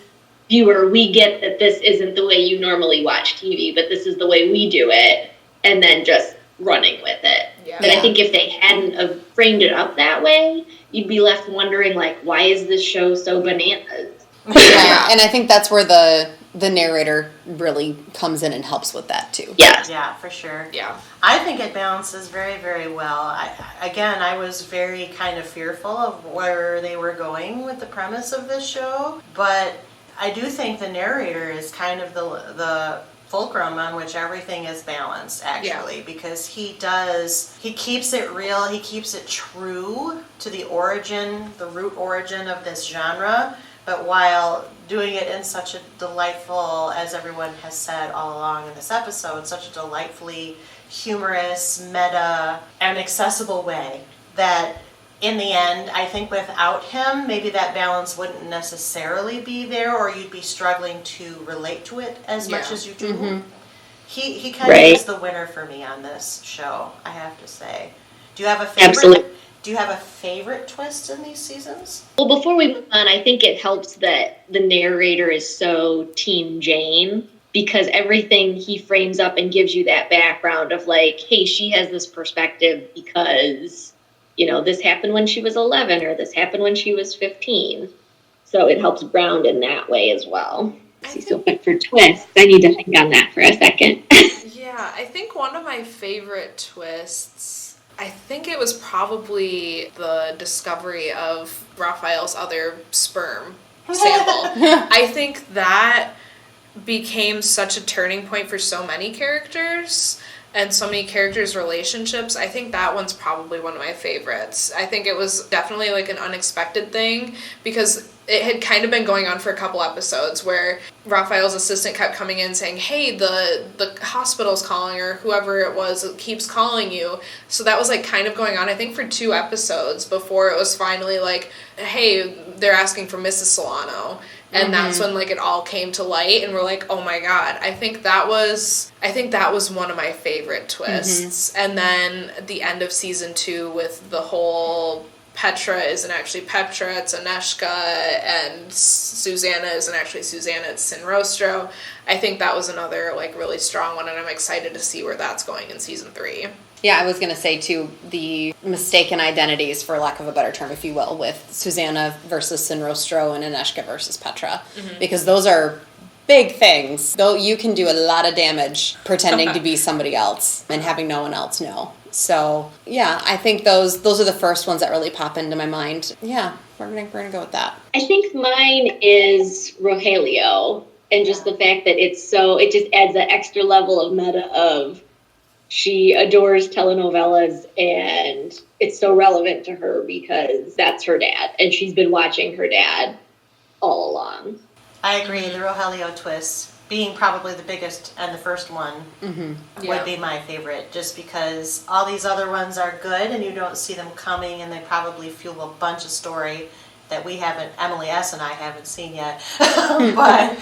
viewer, we get that this isn't the way you normally watch TV, but this is the way we do it, and then just running with it. Yeah. But I think if they hadn't framed it up that way, you'd be left wondering, like, why is this show so bananas? Yeah, and I think that's where the narrator really comes in and helps with that too. Yes. Yeah, for sure. Yeah. I think it balances very, very well. I was very kind of fearful of where they were going with the premise of this show, but I do think the narrator is kind of the fulcrum on which everything is balanced, actually, because he keeps it real, he keeps it true to the root origin of this genre, but while doing it in such a delightful, as everyone has said all along in this episode, such a delightfully humorous, meta, and accessible way that in the end, I think without him, maybe that balance wouldn't necessarily be there, or you'd be struggling to relate to it as much as you do. Mm-hmm. He kind of is the winner for me on this show, I have to say. Do you have a favorite? Absolutely. Do you have a favorite twist in these seasons? Well, before we move on, I think it helps that the narrator is so Team Jane, because everything he frames up and gives you that background of like, hey, she has this perspective because, this happened when she was 11 or this happened when she was 15. So it helps ground in that way as well. But for twists, I need to think on that for a second. Yeah, I think one of my favorite twists, I think it was probably the discovery of Raphael's other sperm sample. I think that became such a turning point for so many characters and so many characters' relationships. I think that one's probably one of my favorites. I think it was definitely like an unexpected thing, because it had kind of been going on for a couple episodes where Raphael's assistant kept coming in saying, hey, the hospital's calling, or whoever it was keeps calling you. So that was like kind of going on, I think, for 2 episodes before it was finally like, hey, they're asking for Mrs. Solano. And that's when like it all came to light, and we're like, oh my god. I think that was one of my favorite twists. And then at the end of season 2 with the whole Petra isn't actually Petra, it's Aneshka, and Susanna isn't actually Susanna, it's Sinrostro. I think that was another, like, really strong one, and I'm excited to see where that's going in season 3. Yeah, I was going to say, too, the mistaken identities, for lack of a better term, if you will, with Susanna versus Sinrostro and Aneshka versus Petra. Because those are big things. Though you can do a lot of damage pretending to be somebody else and having no one else know. So, yeah, I think those are the first ones that really pop into my mind. Yeah, we're gonna go with that. I think mine is Rogelio, and just the fact that it just adds that extra level of meta of she adores telenovelas, and it's so relevant to her because that's her dad, and she's been watching her dad all along. I agree. The Rogelio twist being probably the biggest and the first one would be my favorite, just because all these other ones are good and you don't see them coming, and they probably fuel a bunch of story that Emily S. and I haven't seen yet. But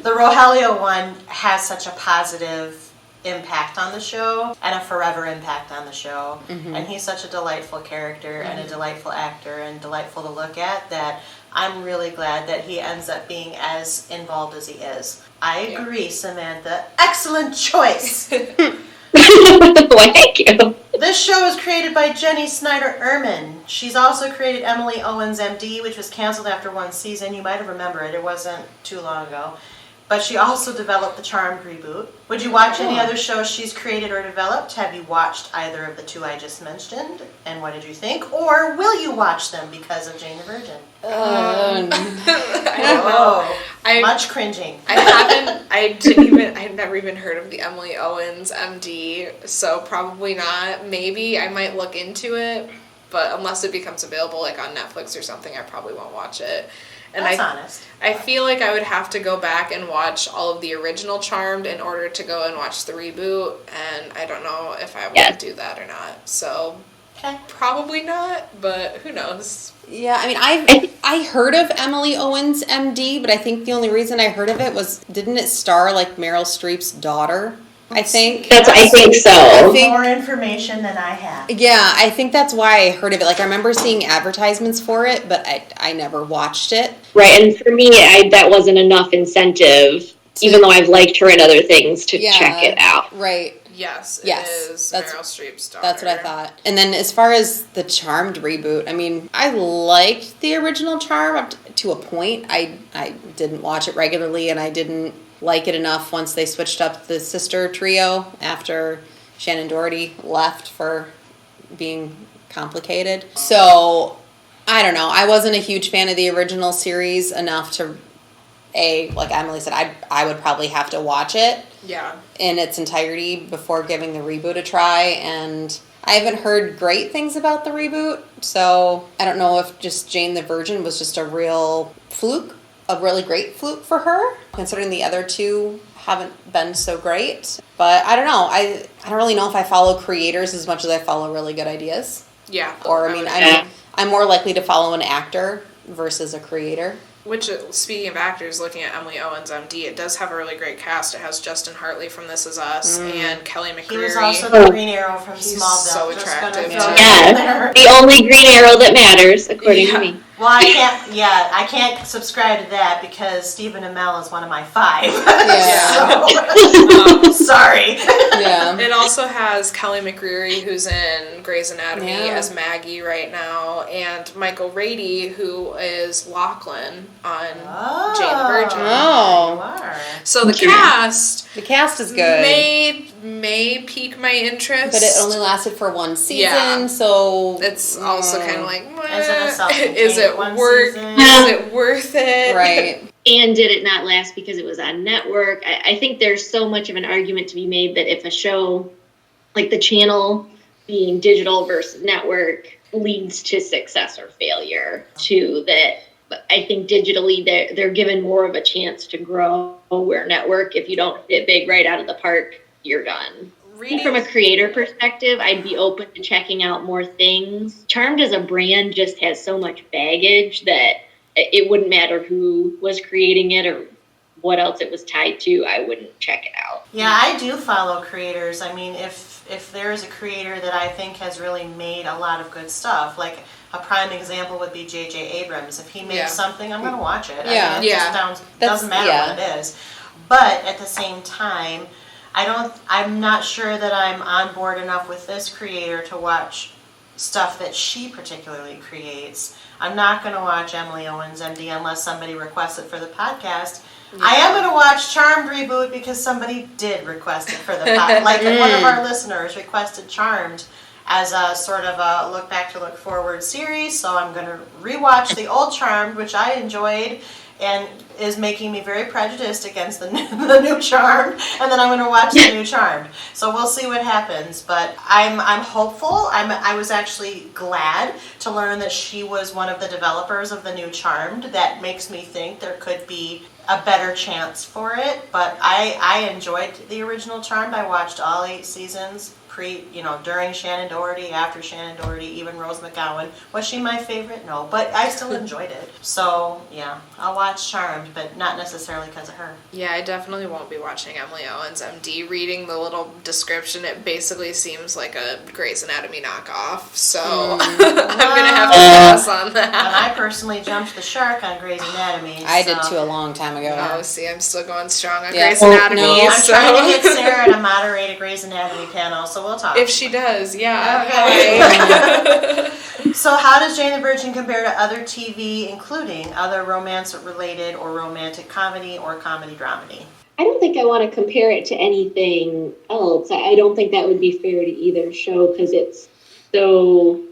the Rogelio one has such a positive impact on the show and a forever impact on the show. And he's such a delightful character and a delightful actor and delightful to look at that I'm really glad that he ends up being as involved as he is. I agree, Samantha. Excellent choice. Why, thank you. This show was created by Jenny Snyder-Urman. She's also created Emily Owens, MD, which was canceled after one season. You might have remembered it. It wasn't too long ago. But she also developed the Charmed reboot. Would you watch any other shows she's created or developed? Have you watched either of the two I just mentioned? And what did you think? Or will you watch them because of Jane the Virgin? I don't know. Much cringing. I had never even heard of the Emily Owens MD, so probably not. Maybe I might look into it, but unless it becomes available like on Netflix or something, I probably won't watch it. And That's honest. I feel like I would have to go back and watch all of the original Charmed in order to go and watch the reboot, and I don't know if I want to do that or not. So probably not, but who knows? Yeah, I mean, I heard of Emily Owens, MD, but I think the only reason I heard of it was, didn't it star, like, Meryl Streep's daughter? I think. I think so. More information than I have. Yeah, I think that's why I heard of it. Like, I remember seeing advertisements for it, but I never watched it. Right, and for me, that wasn't enough incentive, even though I've liked her in other things, to check it out. Right. Yes, it is Meryl Streep's daughter. That's what I thought. And then as far as the Charmed reboot, I mean, I liked the original Charm up to a point. I didn't watch it regularly, and I didn't like it enough once they switched up the sister trio after Shannon Doherty left for being complicated. So, I don't know. I wasn't a huge fan of the original series enough to, like Emily said, I would probably have to watch it in its entirety before giving the reboot a try, and I haven't heard great things about the reboot, so I don't know if just Jane the Virgin was just a real fluke, a really great fluke for her, considering the other two haven't been so great. But I don't know. I don't really know if I follow creators as much as I follow really good ideas. Yeah. Or, I mean, I'm more likely to follow an actor versus a creator. Which, speaking of actors, looking at Emily Owens, MD, it does have a really great cast. It has Justin Hartley from This Is Us and Kelly McCreary. He was also the Green Arrow from He's Smallville. so attractive. Yeah, the only Green Arrow that matters, according to me. Well, I can't subscribe to that because Stephen Amell is one of my 5. Yeah. So, sorry. Yeah. It also has Kelly McCreary, who's in Grey's Anatomy as Maggie right now, and Michael Rady, who is Lachlan on Jane the Virgin. Oh. So the cast is good. May pique my interest. But it only lasted for one season, so it's also kind of like, is it worth it? Right. And did it not last because it was on network? I think there's so much of an argument to be made that if a show, like the channel being digital versus network, leads to success or failure, too, that I think digitally they're given more of a chance to grow, where network, if you don't hit big right out of the park, you're done. From a creator perspective, I'd be open to checking out more things. Charmed as a brand just has so much baggage that it wouldn't matter who was creating it or what else it was tied to. I wouldn't check it out. Yeah, I do follow creators. I mean, if there is a creator that I think has really made a lot of good stuff, like a prime example would be J.J. Abrams. If he makes Yeah. something, I'm going to watch it. Yeah. I mean, it Yeah. just That's- doesn't matter yeah. what it is. But at the same time, I'm not sure that I'm on board enough with this creator to watch stuff that she particularly creates. I'm not going to watch Emily Owens MD unless somebody requests it for the podcast. I am going to watch Charmed reboot because somebody did request it for the podcast. Like one of our listeners requested Charmed as a sort of a look back to look forward series. So I'm going to rewatch the old Charmed, which I enjoyed and is making me very prejudiced against the new Charmed, and then I'm going to watch the new Charmed. So we'll see what happens, but I'm hopeful. I was actually glad to learn that she was one of the developers of the new Charmed. That makes me think there could be a better chance for it, but I enjoyed the original Charmed. I watched all 8 seasons. During Shannon Doherty, after Shannon Doherty, even Rose McGowan. Was she my favorite? No, but I still enjoyed it. So, yeah, I'll watch Charmed, but not necessarily because of her. Yeah, I definitely won't be watching Emily Owens MD. Reading the little description, it basically seems like a Grey's Anatomy knockoff, so I'm going to have to pass on And that. I personally jumped the shark on Grey's Anatomy. I did too a long time ago. Oh, see, I'm still going strong on Yeah. Grey's Oh, Anatomy. no. I'm so. trying to get Sarah to moderate a Grey's Anatomy panel, so we'll talk. If she does, yeah. Okay. So how does Jane the Virgin compare to other TV, including other romance-related or romantic comedy or comedy dramedy? I don't think I want to compare it to anything else. I don't think that would be fair to either show because it's so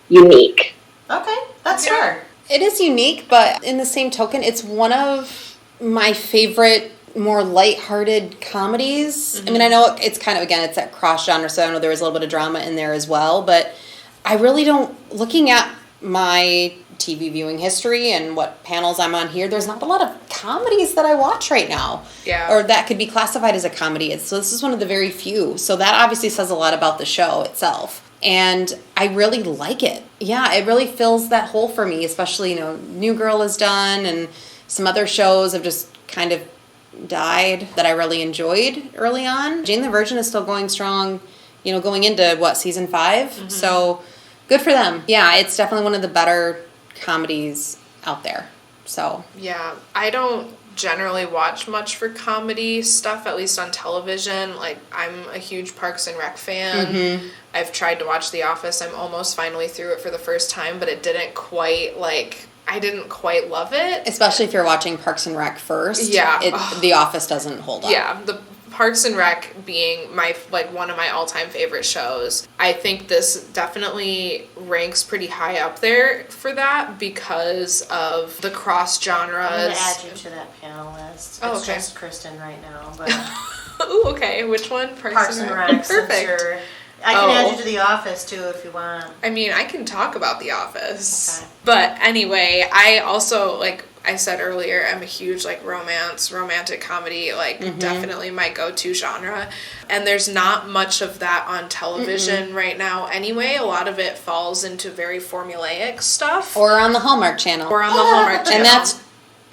unique. Okay, that's fair. It is unique, but in the same token, it's one of my favorite more lighthearted comedies. I mean, I know it's kind of, again, it's that cross genre, so I know there was a little bit of drama in there as well, but I really don't, looking at my TV viewing history and what panels I'm on here, there's not a lot of comedies that I watch right now. Yeah. Or that could be classified as a comedy. So this is one of the very few. So that obviously says a lot about the show itself. And I really like it. Yeah, it really fills that hole for me, especially, New Girl is done and some other shows have just kind of died that I really enjoyed early on. Jane the Virgin is still going strong, going into season 5. Mm-hmm. So good for them. Yeah, it's definitely one of the better comedies out there. So Yeah, I don't generally watch much for comedy stuff, at least on television. Like, I'm a huge Parks and Rec fan. Mm-hmm. I've tried to watch The Office. I'm almost finally through it for the first time, but it didn't quite, I didn't quite love it. especially if you're watching Parks and Rec first, Yeah. The Office doesn't hold up. Yeah, the Parks and Rec being one of my all-time favorite shows. I think this definitely ranks pretty high up there for that because of the cross genres. I'm going to add you to that panel list. Oh, It's okay. just Kristen right now, but Ooh, okay. Which one? Parks and Rec. Perfect. I can add you to The Office too if you want. I mean, I can talk about The Office. Okay. But anyway, I also, I said earlier, I'm a huge, romantic comedy, definitely my go-to genre. And there's not much of that on television right now anyway. A lot of it falls into very formulaic stuff. Or on the Hallmark Channel. Or on the Hallmark Channel. And that's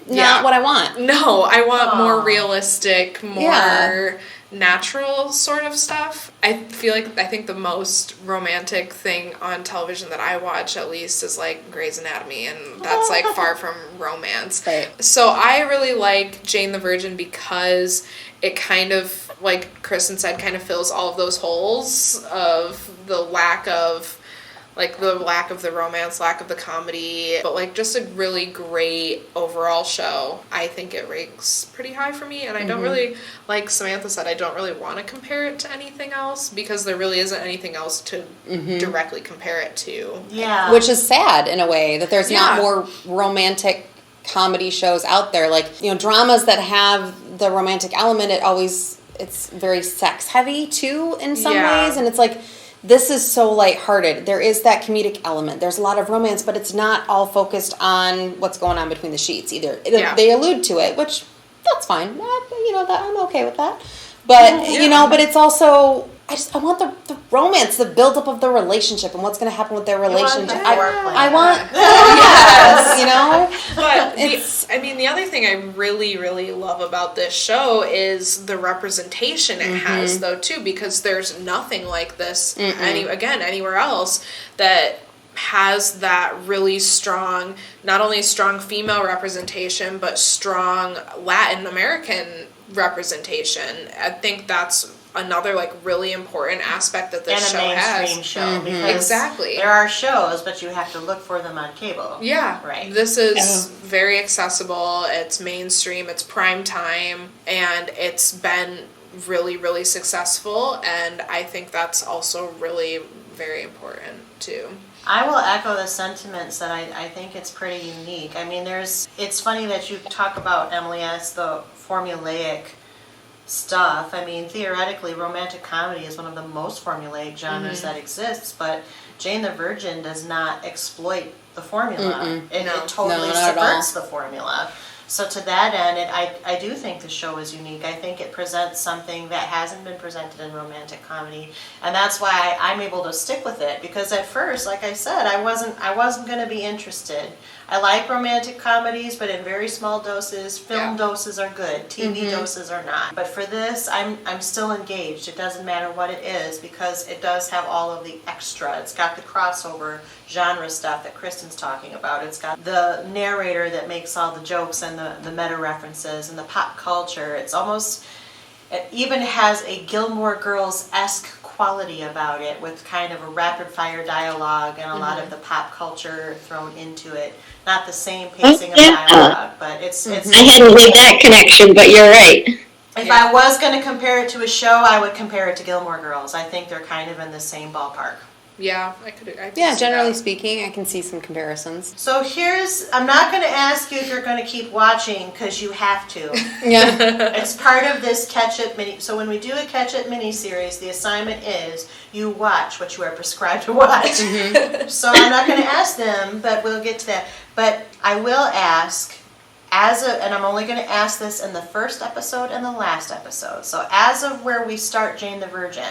not what I want. No, I want more realistic, more Yeah. natural sort of stuff. I think the most romantic thing on television that I watch, at least, is Grey's Anatomy, and that's far from romance. Right. So I really like Jane the Virgin because it kind of, like Kristen said, kind of fills all of those holes of the lack of the romance, lack of the comedy, but just a really great overall show. I think it ranks pretty high for me, and I don't really, like Samantha said, I don't really want to compare it to anything else because there really isn't anything else to directly compare it to. Yeah. Which is sad in a way that there's not Yeah. more romantic comedy shows out there. Dramas that have the romantic element, it's very sex heavy too in some ways, and it's this is so lighthearted. There is that comedic element. There's a lot of romance, but it's not all focused on what's going on between the sheets either. They allude to it, which that's fine. That I'm okay with that. But but it's also I want the romance, the buildup of the relationship, and what's going to happen with their relationship. I want yes, But It's- the other thing I really, really love about this show is the representation it has, though, too, because there's nothing like this anywhere else that has that really strong, not only strong female representation, but strong Latin American representation. I think that's another like really important aspect that this show has. And a mainstream show, because exactly. there are shows, but you have to look for them on cable. Yeah, right. This is very accessible. It's mainstream. It's prime time, and it's been really, really successful. And I think that's also really very important too. I will echo the sentiments that I think it's pretty unique. I mean, it's funny that you talk about, Emily, as the formulaic stuff. I mean, theoretically, romantic comedy is one of the most formulaic genres that exists, but Jane the Virgin does not exploit the formula. It totally subverts the formula. So to that end, I do think the show is unique. I think it presents something that hasn't been presented in romantic comedy, and that's why I'm able to stick with it. Because at first, like I said, I wasn't going to be interested. I like romantic comedies, but in very small doses. Film doses are good. TV doses are not. But for this, I'm still engaged. It doesn't matter what it is, because it does have all of the extra. It's got the crossover genre stuff that Kristen's talking about. It's got the narrator that makes all the jokes and the meta references and the pop culture. It even has a Gilmore Girls-esque quality about it, with kind of a rapid fire dialogue and a lot of the pop culture thrown into it. Not the same pacing of dialogue, but it's I hadn't made that connection, but you're right. If I was going to compare it to a show, I would compare it to Gilmore Girls. I think they're kind of in the same ballpark. Yeah, I could Yeah, see generally that. speaking, I can see some comparisons. So I'm not going to ask you if you're going to keep watching, because you have to. Yeah. It's part of this catch-up mini. So when we do a catch-up mini-series, the assignment is you watch what you are prescribed to watch. So I'm not going to ask them, but we'll get to that. But I will ask, and I'm only going to ask this in the first episode and the last episode. So as of where we start Jane the Virgin,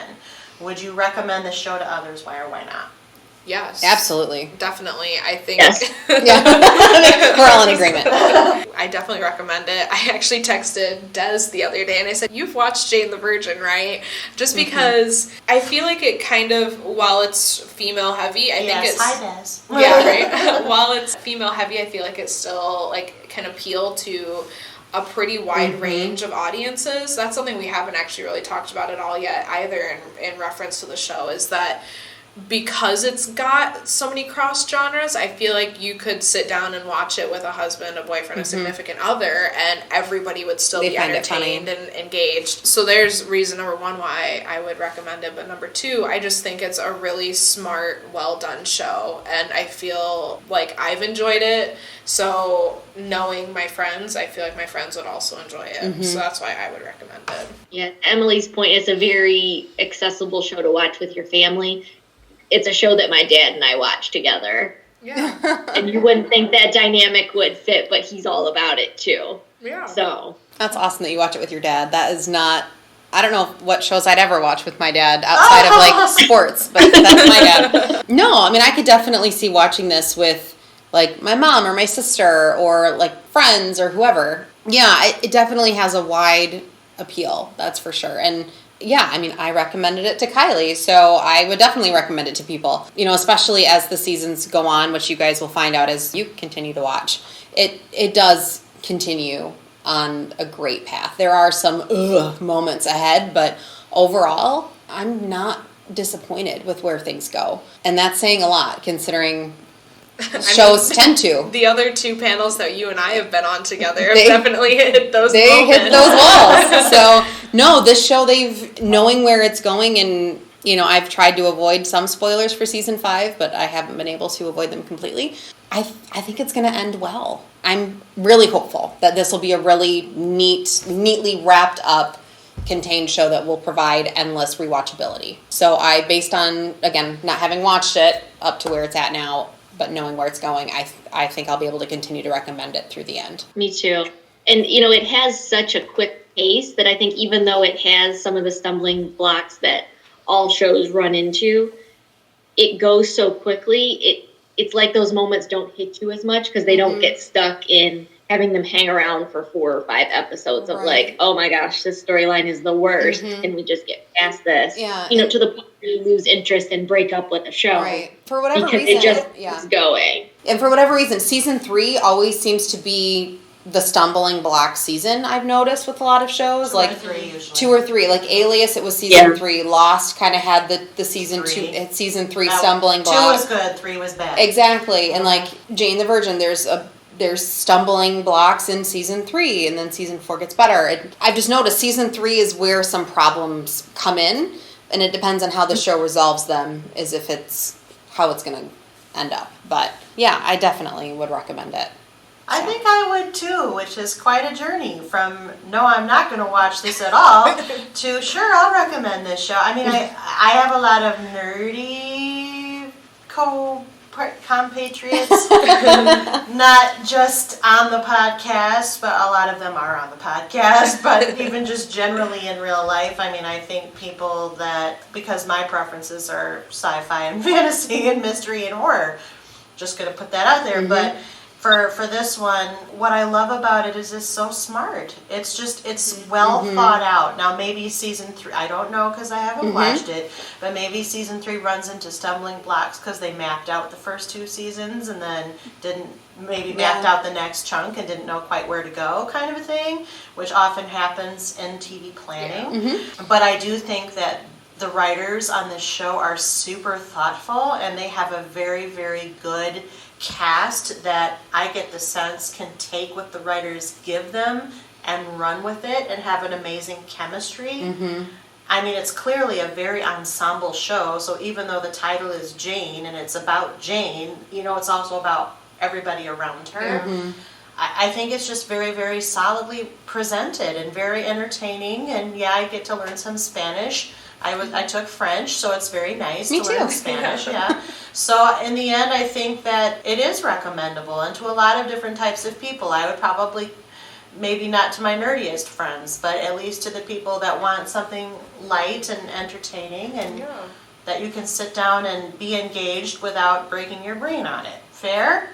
would you recommend this show to others? Why or why not? Yes. Absolutely. Definitely. I think. Yes. Yeah. We're all in agreement. I definitely recommend it. I actually texted Des the other day and I said, "You've watched Jane the Virgin, right?" Just because I feel like it kind of, while it's female heavy, I think it's... Hi, Des. Yeah, right? While it's female heavy, I feel like it still can appeal to a pretty wide range of audiences. That's something we haven't actually really talked about at all yet either in reference to the show, is that because it's got so many cross genres, I feel like you could sit down and watch it with a husband, a boyfriend, a significant other, and everybody would still be entertained and engaged. So there's reason number one why I would recommend it, but number two, I just think it's a really smart, well done show, and I feel like I've enjoyed it. So knowing my friends, I feel like my friends would also enjoy it. So that's why I would recommend it. Yeah, Emily's point, it's a very accessible show to watch with your family. It's a show that my dad and I watch together. Yeah. And you wouldn't think that dynamic would fit, but he's all about it too. Yeah. So That's awesome that you watch it with your dad. That is not... I don't know what shows I'd ever watch with my dad outside of, like, sports, but that's my dad. No, I mean, I could definitely see watching this with, like, my mom or my sister or, like, friends or whoever. Yeah, it definitely has a wide appeal, that's for sure. And... yeah, I mean, I recommended it to Kylie, so I would definitely recommend it to people. You know, especially as the seasons go on, which you guys will find out as you continue to watch. It does continue on a great path. There are some moments ahead, but overall, I'm not disappointed with where things go. And that's saying a lot, considering shows tend to. The other two panels that you and I have been on together have definitely hit those moments. They hit those walls. So, no, this show, knowing where it's going, and, you know, I've tried to avoid some spoilers for season 5, but I haven't been able to avoid them completely. I think it's going to end well. I'm really hopeful that this will be a really neatly wrapped up, contained show that will provide endless rewatchability. So based on, again, not having watched it up to where it's at now, but knowing where it's going, I think I'll be able to continue to recommend it through the end. me too. And, you know, it has such a quick pace that I think even though it has some of the stumbling blocks that all shows run into, it goes so quickly. It's like those moments don't hit you as much because they don't get stuck in having them hang around for 4 or 5 episodes of like, oh my gosh, this storyline is the worst, and we just get past this. Yeah. You know, to the point where you lose interest and break up with a show. Right. For whatever because reason. it just keeps going. And for whatever reason, season 3 always seems to be the stumbling block season, I've noticed with a lot of shows. 2 like or 3 usually. 2 or 3. Like Alias, it was season 3. Lost kind of had the season 3. 2, season 3 stumbling 2 block. was good, 3 was bad. Exactly. And like Jane the Virgin, there's stumbling blocks in season 3, and then season 4 gets better. I've just noticed season 3 is where some problems come in, and it depends on how the show resolves them, as if it's how it's going to end up. But yeah, I definitely would recommend it. I think I would too, which is quite a journey from, no, I'm not going to watch this at all, to, sure, I'll recommend this show. I mean, I have a lot of nerdy compatriots, not just on the podcast, but a lot of them are on the podcast, but even just generally in real life. I mean, I think people that, because my preferences are sci-fi and fantasy and mystery and horror, just going to put that out there, but for this one, what I love about it is it's so smart. It's well thought out. Now maybe season 3, I don't know because I haven't watched it, but maybe season 3 runs into stumbling blocks because they mapped out the first 2 seasons and then mapped out the next chunk and didn't know quite where to go, kind of a thing, which often happens in TV planning. But I do think that the writers on this show are super thoughtful, and they have a very, very good cast that I get the sense can take what the writers give them and run with it and have an amazing chemistry. I mean, it's clearly a very ensemble show, so even though the title is Jane and it's about Jane, you know, it's also about everybody around her. I think it's just very, very solidly presented and very entertaining, and yeah, I get to learn some Spanish. I took French, so it's very nice to learn Spanish, So in the end, I think that it is recommendable, and to a lot of different types of people. I would probably, maybe not to my nerdiest friends, but at least to the people that want something light and entertaining, and that you can sit down and be engaged without breaking your brain on it. Fair?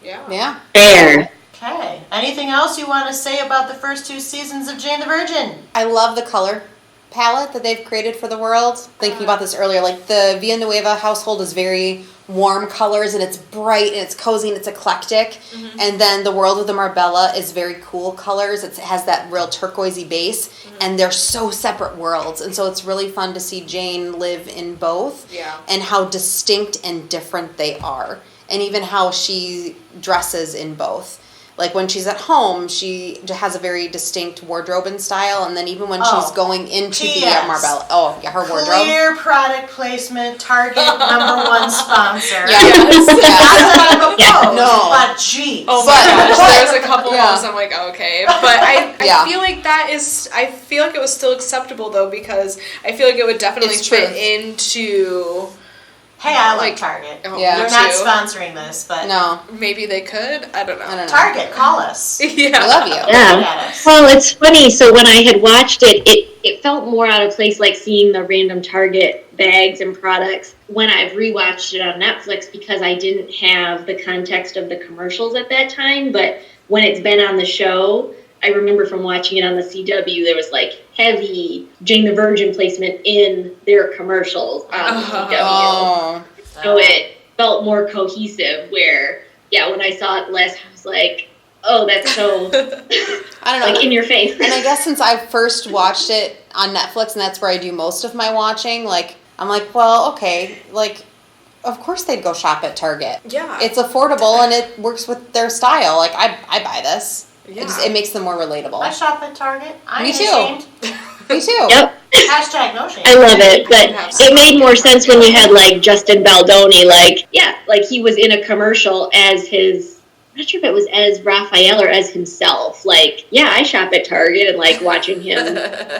Yeah. Fair. Okay. Anything else you want to say about the first 2 seasons of Jane the Virgin? I love the color palette that they've created for the world. Thinking about this earlier, like the Villanueva household is very warm colors, and it's bright and it's cozy and it's eclectic. And then the world of the Marbella is very cool colors. It has that real turquoisey base, and they're so separate worlds. And so it's really fun to see Jane live in both, and how distinct and different they are, and even how she dresses in both. Like when she's at home, she has a very distinct wardrobe and style, and then even when she's going into the Marbella, her wardrobe. Clear product placement, Target #1 sponsor. Yes. Not that I'm opposed, No. but geez. Oh my gosh, there's a couple of those I'm like, okay. But I feel like I feel like it was still acceptable though, because I feel like it would definitely fit into... Hey, I like Target. Oh, They're not sponsoring this, but maybe they could. I don't know. Target, call us. We love you. Yeah. Well, it's funny. So when I had watched it felt more out of place, like seeing the random Target bags and products when I've rewatched it on Netflix, because I didn't have the context of the commercials at that time. But when it's been on the show, I remember from watching it on the CW, there was like heavy Jane the Virgin placement in their commercials on the CW. So it felt more cohesive, where, when I saw it last, I was like, oh, that's so, I don't know, like in your face. And I guess since I first watched it on Netflix, and that's where I do most of my watching, like, I'm like, well, okay, like, of course they'd go shop at Target. Yeah. It's affordable and it works with their style. Like, I buy this. Yeah. It makes them more relatable. I shop at Target. Me too. Ashamed. Me too. Yep. Hashtag no shame. I love it, but it made more sense when you had like Justin Baldoni, like he was in a commercial as his, I'm not sure if it was as Raphael or as himself. Like, I shop at Target, and like watching him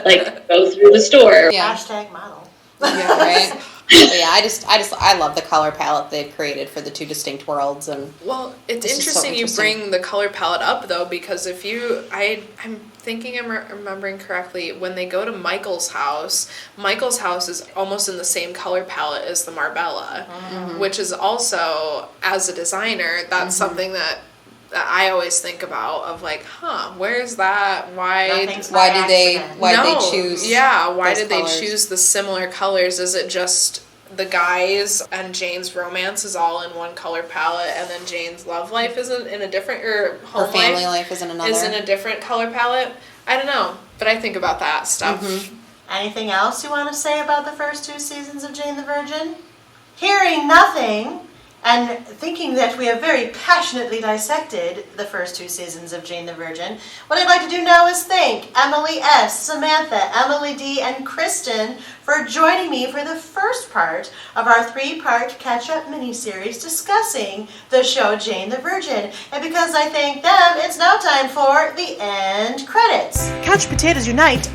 like go through the store. Yeah. Hashtag model. Yeah, right. But yeah, I love the color palette they've created for the 2 distinct worlds, and well, it's so interesting you bring the color palette up though, because if I'm thinking I'm remembering correctly, when they go to Michael's house is almost in the same color palette as the Marbella, which is also, as a designer, that's something that that I always think about of like, where's that? Why Nothing's by did they accident. choose? Yeah, why those did colors? they choose the similar colors? Is it just the guys and Jane's romance is all in one color palette, and then Jane's love life isn't in a different, or home Her family life is in another. is in a different color palette? I don't know, but I think about that stuff. Mm-hmm. Anything else you want to say about the first 2 seasons of Jane the Virgin? Hearing nothing, and thinking that we have very passionately dissected the first 2 seasons of Jane the Virgin, what I'd like to do now is thank Emily S., Samantha, Emily D., and Kristen for joining me for the first part of our 3-part catch-up miniseries discussing the show Jane the Virgin. And because I thank them, it's now time for the end credits. Couch Potatoes Unite!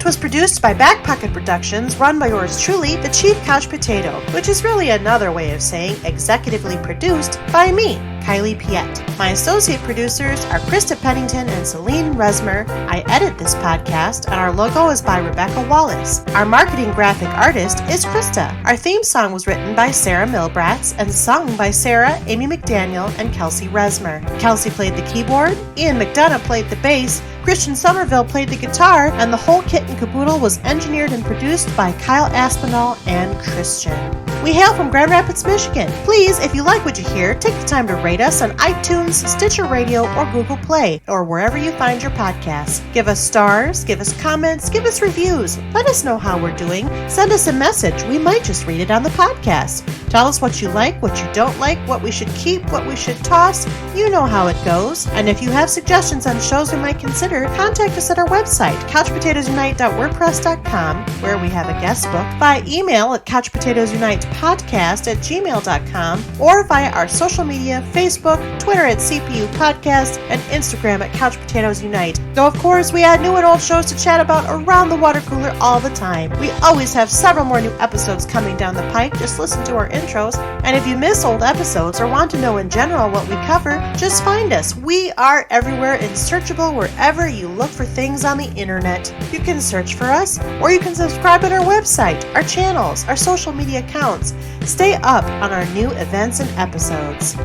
Was produced by Back Pocket Productions, run by yours truly, the Chief Couch Potato, which is really another way of saying executively produced by me, Kylie Piette. My associate producers are Krista Pennington and Selene Rezmer. I edit this podcast, and our logo is by Rebecca Wallace. Our marketing graphic artist is Krista. Our theme song was written by Sarah Milbratz and sung by Sarah, Amy McDaniel, and Kelsey Rezmer. Kelsey played the keyboard, Ian McDonough played the bass, Christian Somerville played the guitar, and the whole kit and caboodle was engineered and produced by Kyle Aspinall and Christian. We hail from Grand Rapids, Michigan. Please, if you like what you hear, take the time to rate us on iTunes, Stitcher Radio, or Google Play, or wherever you find your podcasts. Give us stars, give us comments, give us reviews. Let us know how we're doing. Send us a message. We might just read it on the podcast. Tell us what you like, what you don't like, what we should keep, what we should toss. You know how it goes. And if you have suggestions on shows we might consider, contact us at our website, couchpotatoesunite.wordpress.com, where we have a guest book, by email at couchpotatoesunitepodcast@gmail.com, or via our social media, Facebook, Twitter at CPU Podcast, and Instagram at Couch Potatoes Unite. Though, of course, we add new and old shows to chat about around the water cooler all the time. We always have several more new episodes coming down the pike. Just listen to our intros. And if you miss old episodes or want to know in general what we cover, just find us. We are everywhere and searchable wherever you look for things on the internet. You can search for us, or you can subscribe at our website, our channels, our social media accounts. Stay up on our new events and episodes.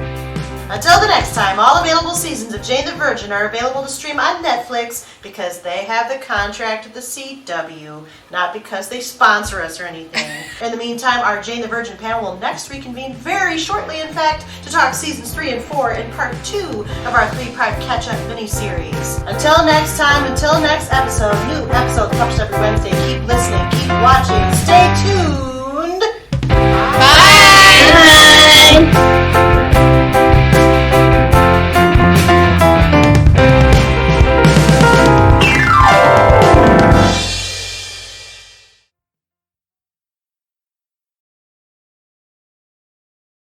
Until the next time, all available seasons of Jane the Virgin are available to stream on Netflix because they have the contract with the CW, not because they sponsor us or anything. In the meantime, our Jane the Virgin panel will next reconvene very shortly, in fact, to talk seasons 3 and 4 and part 2 of our 3-part catch-up mini-series. Until next time, until next episode, new episode published every Wednesday. Keep listening, keep watching, stay tuned. Bye! Bye.